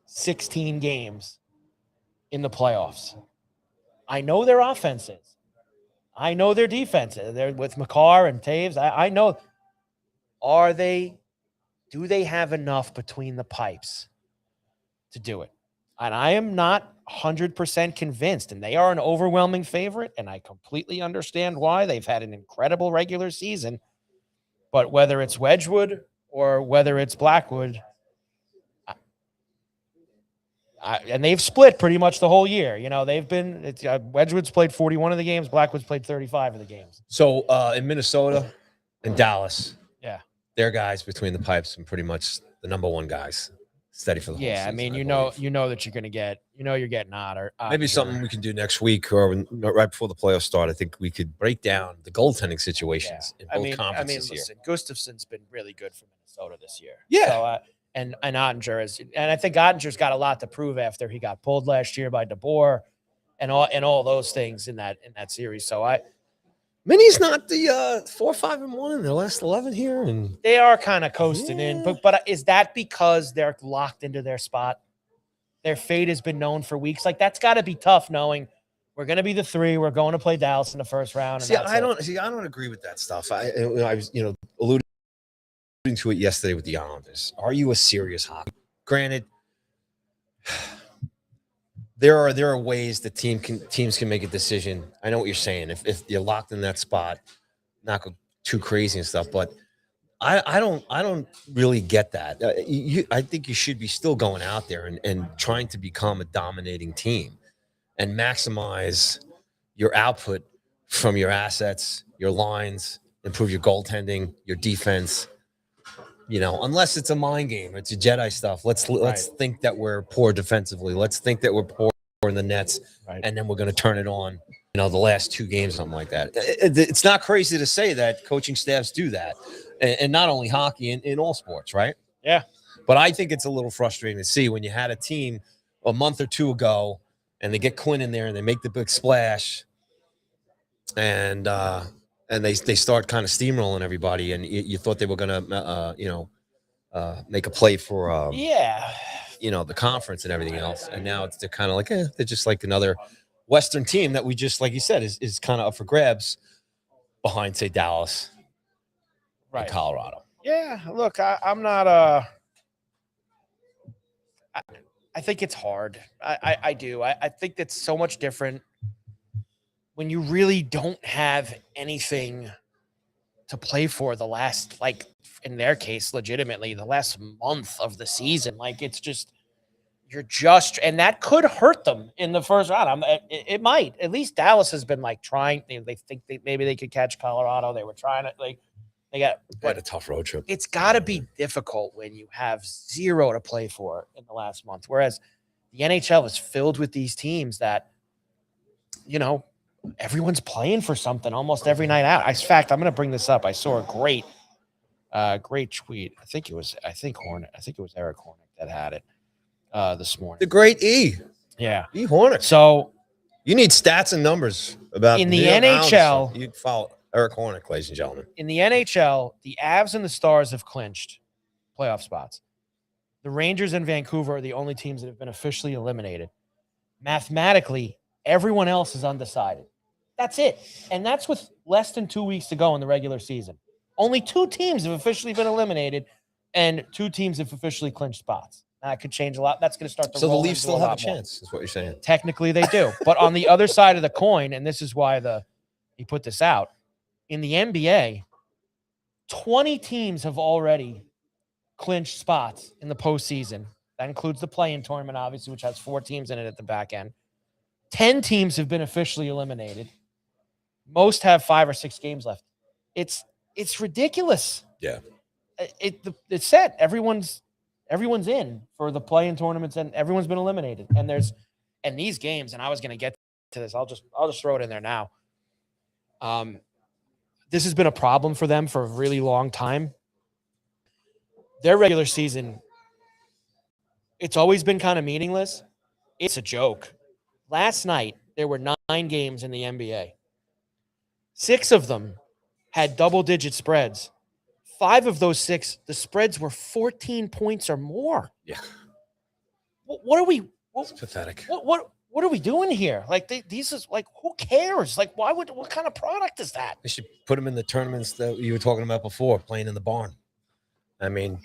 16 games in the playoffs? I know their offenses. I know their defenses. They're with Makar and Taves. I know. Do they have enough between the pipes to do it? And I am not 100% convinced. And they are an overwhelming favorite. And I completely understand why. They've had an incredible regular season. But whether it's Wedgwood or whether it's Blackwood, and they've split pretty much the whole year. You know, Wedgwood's played 41 of the games. Blackwood's played 35 of the games. So in Minnesota and Dallas, yeah, their guys between the pipes and pretty much the number 1 guys steady for the whole season. I mean, you know that you're going to get, you're getting Otter. Maybe something we can do next week or right before the playoffs start. I think we could break down the goaltending situations in both conferences here. Listen, Gustafson's been really good for Minnesota this year. Yeah. So, and Ottinger and I think Ottinger's got a lot to prove after he got pulled last year by DeBoer and all those things in that series. So Minnie's not the 4-5-1 in their last 11 here, and they are kind of coasting in. But is that because they're locked into their spot? Their fate has been known for weeks. Like that's got to be tough, knowing we're going to be the 3. We're going to play Dallas in the first round. And I don't agree with that stuff. I was alluding to it yesterday with the Islanders. Are you a serious hockey? Granted, there are ways that teams can make a decision. I know what you're saying. If you're locked in that spot, not go too crazy and stuff. But I don't really get that. I think you should be still going out there and trying to become a dominating team and maximize your output from your assets, your lines, improve your goaltending, your defense. You know, unless it's a mind game, it's a Jedi stuff. Let's think that we're poor defensively. Let's think that we're poor in the nets, and then we're going to turn it on. You know, the last 2 games, something like that. It's not crazy to say that coaching staffs do that, and not only hockey, in all sports, right? Yeah. But I think it's a little frustrating to see when you had a team a month or 2 ago, and they get Quinn in there and they make the big splash, and they start kind of steamrolling everybody, and you thought they were going to, make a play for the conference and everything else, and now they're kind of like they're just like another Western team that we just, like you said, is kind of up for grabs behind, say, Dallas, and Colorado. Yeah, look, I'm not I think it's hard. I do. I think that's so much different when you really don't have anything to play for the last, like, in their case, legitimately, the last month of the season. Like, it's just, and that could hurt them in the first round. It might. At least Dallas has been like trying. They think maybe they could catch Colorado. They were trying to they had a tough road trip. It's got to be difficult when you have 0 to play for in the last month. Whereas the NHL is filled with these teams that, everyone's playing for something almost every night out. In fact, I'm going to bring this up. I saw a great tweet. I think it was Eric Hornick that had it this morning. The great E. Yeah. E. Hornick. So you need stats and numbers about in the NHL. You follow Eric Hornick, ladies and gentlemen. In the NHL, the Avs and the Stars have clinched playoff spots. The Rangers and Vancouver are the only teams that have been officially eliminated. Mathematically, everyone else is undecided. That's it. And that's with less than 2 weeks to go in the regular season. Only 2 teams have officially been eliminated, and 2 teams have officially clinched spots. That could change a lot. That's going to start to So the roll Leafs into still have a lot chance, more. is what you're saying. Technically, they do. But on the other side of the coin, and this is why he put this out, in the NBA, 20 teams have already clinched spots in the postseason. That includes the play-in tournament, obviously, which has 4 teams in it at the back end. 10 teams have been officially eliminated. Most have 5 or 6 games left. It's ridiculous. Yeah. It's set. Everyone's in for the play-in tournaments, and everyone's been eliminated. And these games, and I was going to get to this. I'll just throw it in there now. This has been a problem for them for a really long time. Their regular season, it's always been kind of meaningless. It's a joke. Last night, there were 9 games in the NBA. 6 of them had double-digit spreads. 5 of those 6, the spreads were 14 points or more. Yeah. What are we? It's pathetic. What are we doing here? Like these is like, who cares? Like, what kind of product is that? They should put them in the tournaments that you were talking about before, playing in the barn. I mean,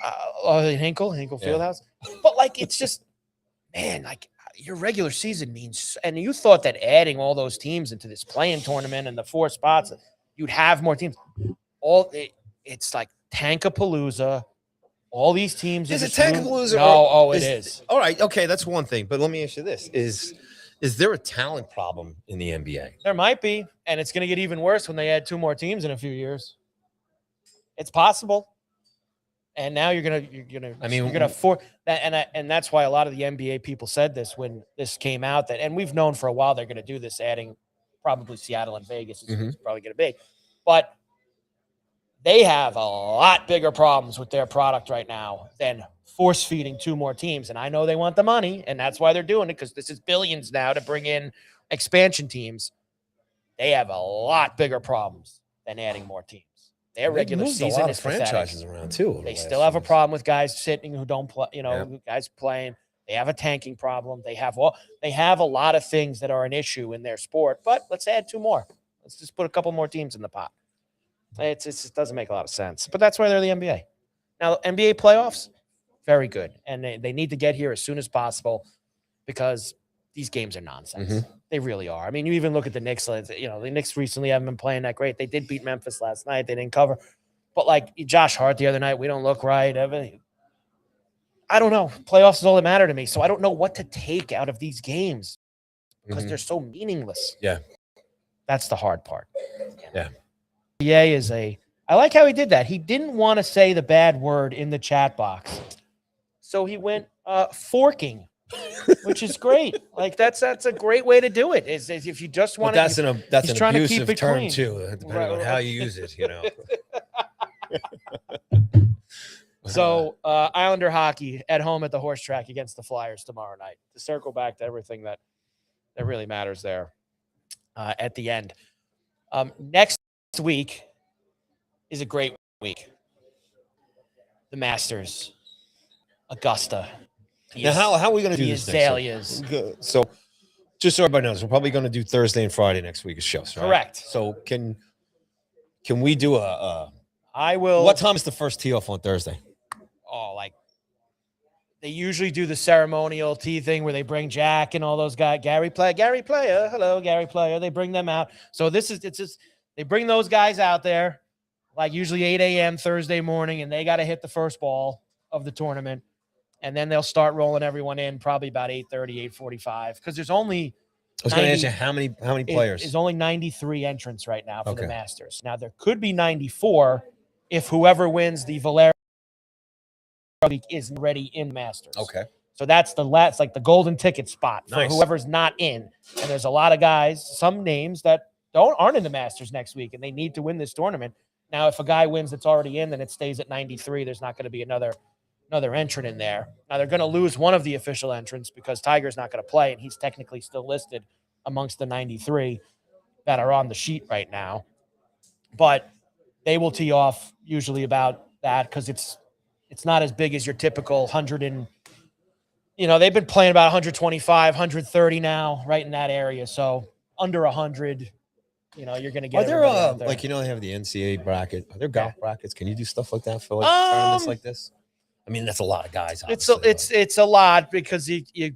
Hinkle Fieldhouse. But like, it's just, man, like your regular season means, and you thought that adding all those teams into this play-in tournament and the 4 spots, you'd have more teams. It's like Tankapalooza. All these teams. Is it Tankapalooza? No, it is. All right, okay, that's one thing. But let me ask you this: Is there a talent problem in the NBA? There might be, and it's going to get even worse when they add 2 more teams in a few years. It's possible. And now you're gonna for that, and that's why a lot of the NBA people said this when this came out, that, and we've known for a while they're going to do this, adding probably Seattle and Vegas is probably going to be, but they have a lot bigger problems with their product right now than force feeding 2 more teams. And I know they want the money, and that's why they're doing it, because this is billions now to bring in expansion teams. They have a lot bigger problems than adding more teams. Their regular season a lot is of franchises pathetic. around too. They still have a problem with guys sitting who don't play, guys playing. They have a tanking problem. They have a lot of things that are an issue in their sport, but let's add 2 more. Let's just put a couple more teams in the pot. It just doesn't make a lot of sense, but that's why they're the NBA. Now, NBA playoffs, very good. And they need to get here as soon as possible because these games are nonsense. Mm-hmm. They really are. I mean, you even look at the Knicks. The Knicks recently haven't been playing that great. They did beat Memphis last night. They didn't cover. But like Josh Hart the other night, we don't look right. I don't know. Playoffs is all that matter to me. So I don't know what to take out of these games because they're so meaningless. Yeah. That's the hard part. Yeah. I like how he did that. He didn't want to say the bad word in the chat box. So he went forking, which is great. Like that's a great way to do it. Is if you just want to. That's an abusive term clean. Too, depending on how you use it. So Islander hockey at home at the horse track against the Flyers tomorrow night. To circle back to everything that really matters there at the end. Next week is a great week. The Masters, Augusta. Now, how are we going to do this Azaleas. next week? So, just so everybody knows, we're probably going to do Thursday and Friday next week as shows, right? Correct. So, can we do I will. What time is the first tee off on Thursday? Oh, like they usually do the ceremonial tee thing where they bring Jack and all those guys. Gary Player. Hello, Gary Player. They bring them out. So it's just they bring those guys out there, like usually 8 a.m. Thursday morning, and they got to hit the first ball of the tournament. and then they'll start rolling everyone in probably about 8:30, 8:45, because there's only I was going to ask you how many players? There's only 93 entrants right now for the Okay. Masters. Now there could be 94 if whoever wins the Valero week is already in Masters. Okay. So that's like the golden ticket spot for Nice. whoever's not in. And there's a lot of guys, some names that aren't in the Masters next week, and they need to win this tournament. Now, if a guy wins that's already in, then it stays at 93. There's not going to be another entrant in there. Now they're going to lose one of the official entrants because Tiger's not going to play, and he's technically still listed amongst the 93 that are on the sheet right now. But they will tee off usually about that because it's not as big as your typical 100 and, they've been playing about 125, 130 now, right in that area. So under 100, you're going to get. Are there like they have the NCAA bracket? Are there golf brackets? Can you do stuff like that for tournaments like this? I mean, that's a lot of guys. It's a lot because you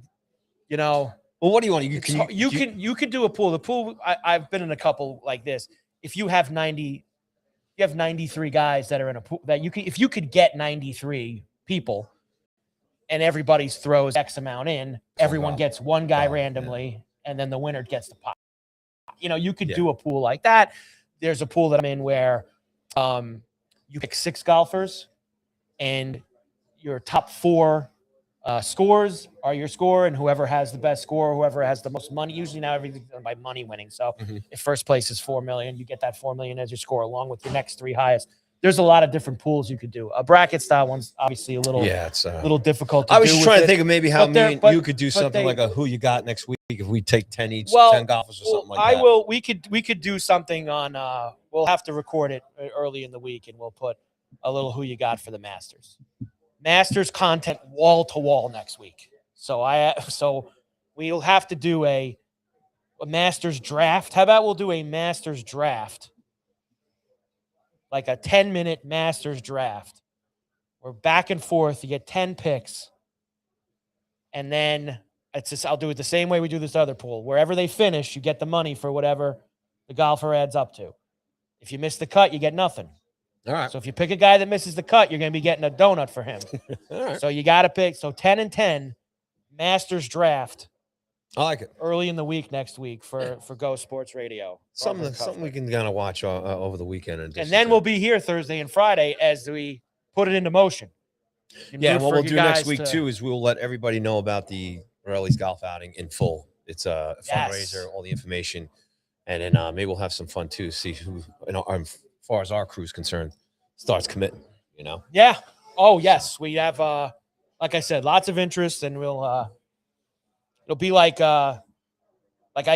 know. Well, what do you want? You can do a pool. The pool. I've been in a couple like this. If you have 93 guys that are in a pool that you can, if you could get 93 people, and everybody throws X amount in, everyone gets one guy randomly, and then the winner gets the pot. You could do a pool like that. There's a pool that I'm in where you pick 6 golfers, and your top 4 scores are your score, and whoever has the best score, whoever has the most money. Usually now everything's done by money winning. So if first place is $4 million, you get that $4 million as your score along with your next 3 highest. There's a lot of different pools you could do. A bracket style one's obviously a little little difficult to do. I was just trying to think of maybe how you could do something like a who you got next week if we take 10 each, 10 golfers or something like that. We could do something on we'll have to record it early in the week, and we'll put a little who you got for the Masters. Masters content wall to wall next week. So we'll have to do a Masters draft. How about we'll do a Masters draft? Like a 10-minute Masters draft. We're back and forth. You get 10 picks. And then I'll do it the same way we do this other pool. Wherever they finish, you get the money for whatever the golfer adds up to. If you miss the cut, you get nothing. All right. So if you pick a guy that misses the cut, you're going to be getting a donut for him. All right. So you got to pick. So 10 and 10, Masters draft. I like it. Early in the week next week for Go Sports Radio. Something we can kind of watch over the weekend. And then we'll be here Thursday and Friday as we put it into motion. And what we'll do next week, too, is we'll let everybody know about the Borrelli's golf outing in full. It's a fundraiser, all the information. And then maybe we'll have some fun, too, see who, as far as our crew's concerned, starts committing, Yeah. Oh, yes. We have, like I said, lots of interest, and we'll it'll be like I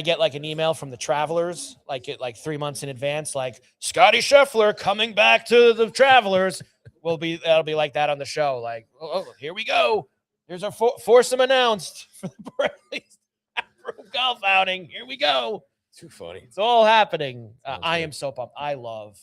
get like an email from the Travelers, like 3 months in advance, like Scotty Scheffler coming back to the Travelers. That'll be like that on the show. Like, oh, here we go. Here's our foursome announced for the Borrelli's Taproom golf outing. Here we go. Too funny. It's all happening. I am so pumped. I love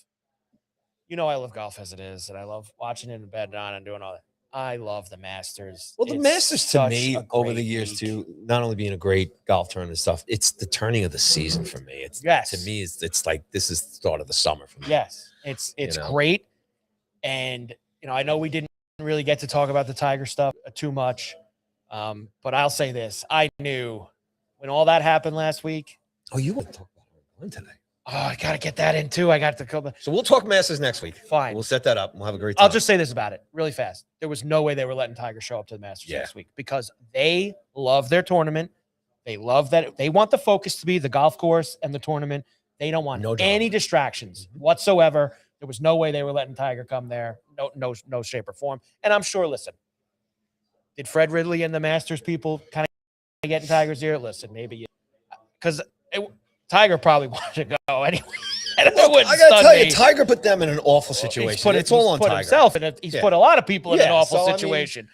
golf as it is, and I love watching it in bed on and doing all that. I love the Masters. Well, the Masters to me over the years too, not only being a great golf tournament and stuff, it's the turning of the season for me. To me, it's like this is the start of the summer for me. Yes, it's great, and I know we didn't really get to talk about the Tiger stuff too much, but I'll say this: I knew when all that happened last week. Oh, you want to talk about one today? Oh, I got to get that in too. I got to come. So we'll talk Masters next week. Fine. We'll set that up. We'll have a great time. I'll just say this about it really fast. There was no way they were letting Tiger show up to the Masters next week because they love their tournament. They love that. They want the focus to be the golf course and the tournament. They don't want any distractions whatsoever. There was no way they were letting Tiger come there. No shape or form. And I'm sure, listen, did Fred Ridley and the Masters people kind of get in Tiger's ear? Listen, maybe because Tiger probably wanted to go anyway. I gotta tell you, Tiger put them in an awful situation. It's all on Tiger. Himself, and he's put a lot of people in an awful situation,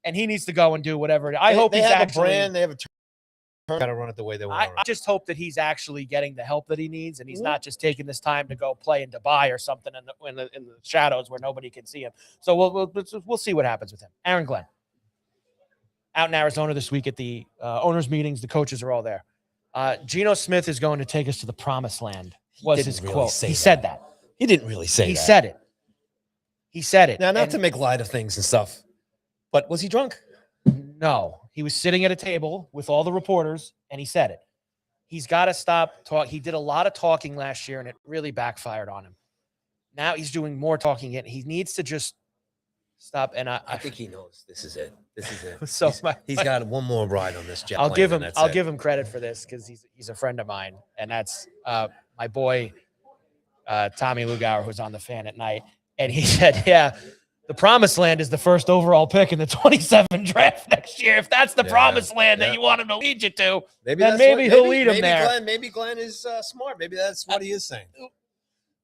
and he needs to go and do whatever. I hope they he's have actually a brand. They have a turn. Got to run it the way they want. I just hope that he's actually getting the help that he needs, and he's not just taking this time to go play in Dubai or something in the shadows where nobody can see him. So we'll see what happens with him. Aaron Glenn out in Arizona this week at the owners' meetings. The coaches are all there. Geno Smith is going to take us to the promised land, was his quote. He said that. He didn't really say that. He said it. Now, not to make light of things and stuff, but was he drunk? No, he was sitting at a table with all the reporters, and he said it. He's got to stop talk. He did a lot of talking last year, and it really backfired on him. Now he's doing more talking. He needs to just stop. And I think he knows this is it. This is it. So he's got one more ride on this jet. I'll give him credit for this because he's a friend of mine, and that's my boy Tommy Lugauer, who's on the Fan at night, and he said, "Yeah, the promised land is the first overall pick in the 27 draft next year. If that's the promised land that you want him to lead you to, maybe he'll lead him there." Maybe Glenn is smart. Maybe that's what he is saying.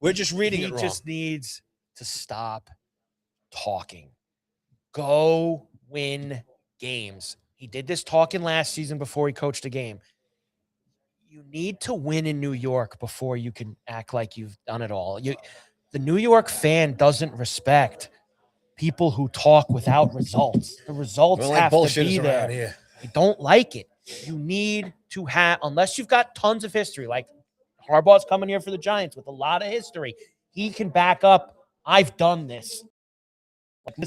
We're just reading it wrong. He just needs to stop talking. Go win games. He did this talking last season before he coached a game. You need to win in New York before you can act like you've done it all. The New York fan doesn't respect people who talk without results. The results have to be there. You don't like it. You need to have, unless you've got tons of history, like Harbaugh's coming here for the Giants with a lot of history. He can back up, I've done this.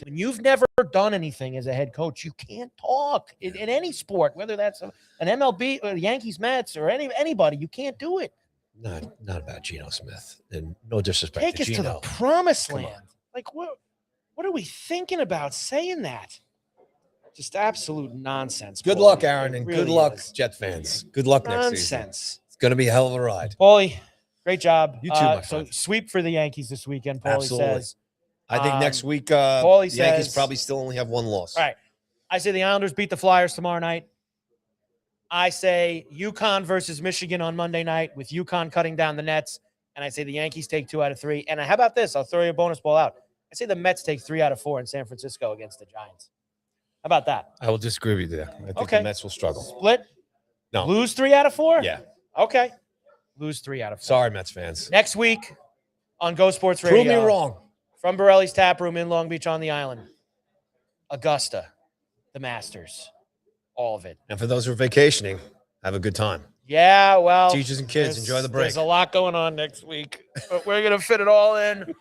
When you've never done anything as a head coach, you can't talk in any sport, whether that's an MLB or Yankees, Mets, or anybody. You can't do it. Not about Geno Smith, and no disrespect to Geno. Take us to the promised land. Like, what are we thinking about saying that? Just absolute nonsense. Good luck, Aaron, and good luck, Jet fans. Good luck next season. It's going to be a hell of a ride. Paulie, great job. You too, my friend. So sweep for the Yankees this weekend, Paulie says. I think next week, Paulie Yankees says, probably still only have one loss. All right. I say the Islanders beat the Flyers tomorrow night. I say UConn versus Michigan on Monday night with UConn cutting down the Nets. And I say the Yankees take 2 out of 3. And how about this? I'll throw you a bonus ball out. I say the Mets take 3 out of 4 in San Francisco against the Giants. How about that? I will disagree with you there. I think the Mets will struggle. Split? No. Lose 3 out of 4? Yeah. Okay. Lose 3 out of 4. Sorry, Mets fans. Next week on Go Sports Radio. Prove me wrong. From Borrelli's Taproom in Long Beach on the Island. Augusta. The Masters. All of it. And for those who are vacationing, have a good time. Yeah, well. Teachers and kids, enjoy the break. There's a lot going on next week. But we're going to fit it all in.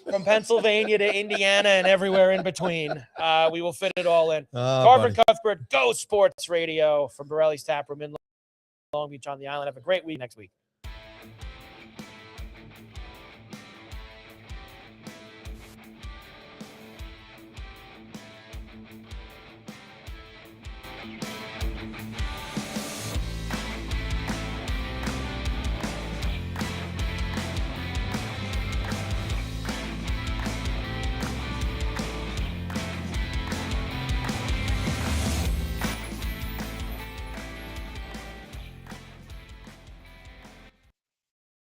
From Pennsylvania to Indiana and everywhere in between. We will fit it all in. Carver and Cuthbert, Go Sports Radio from Borrelli's Taproom in Long Beach on the Island. Have a great week next week.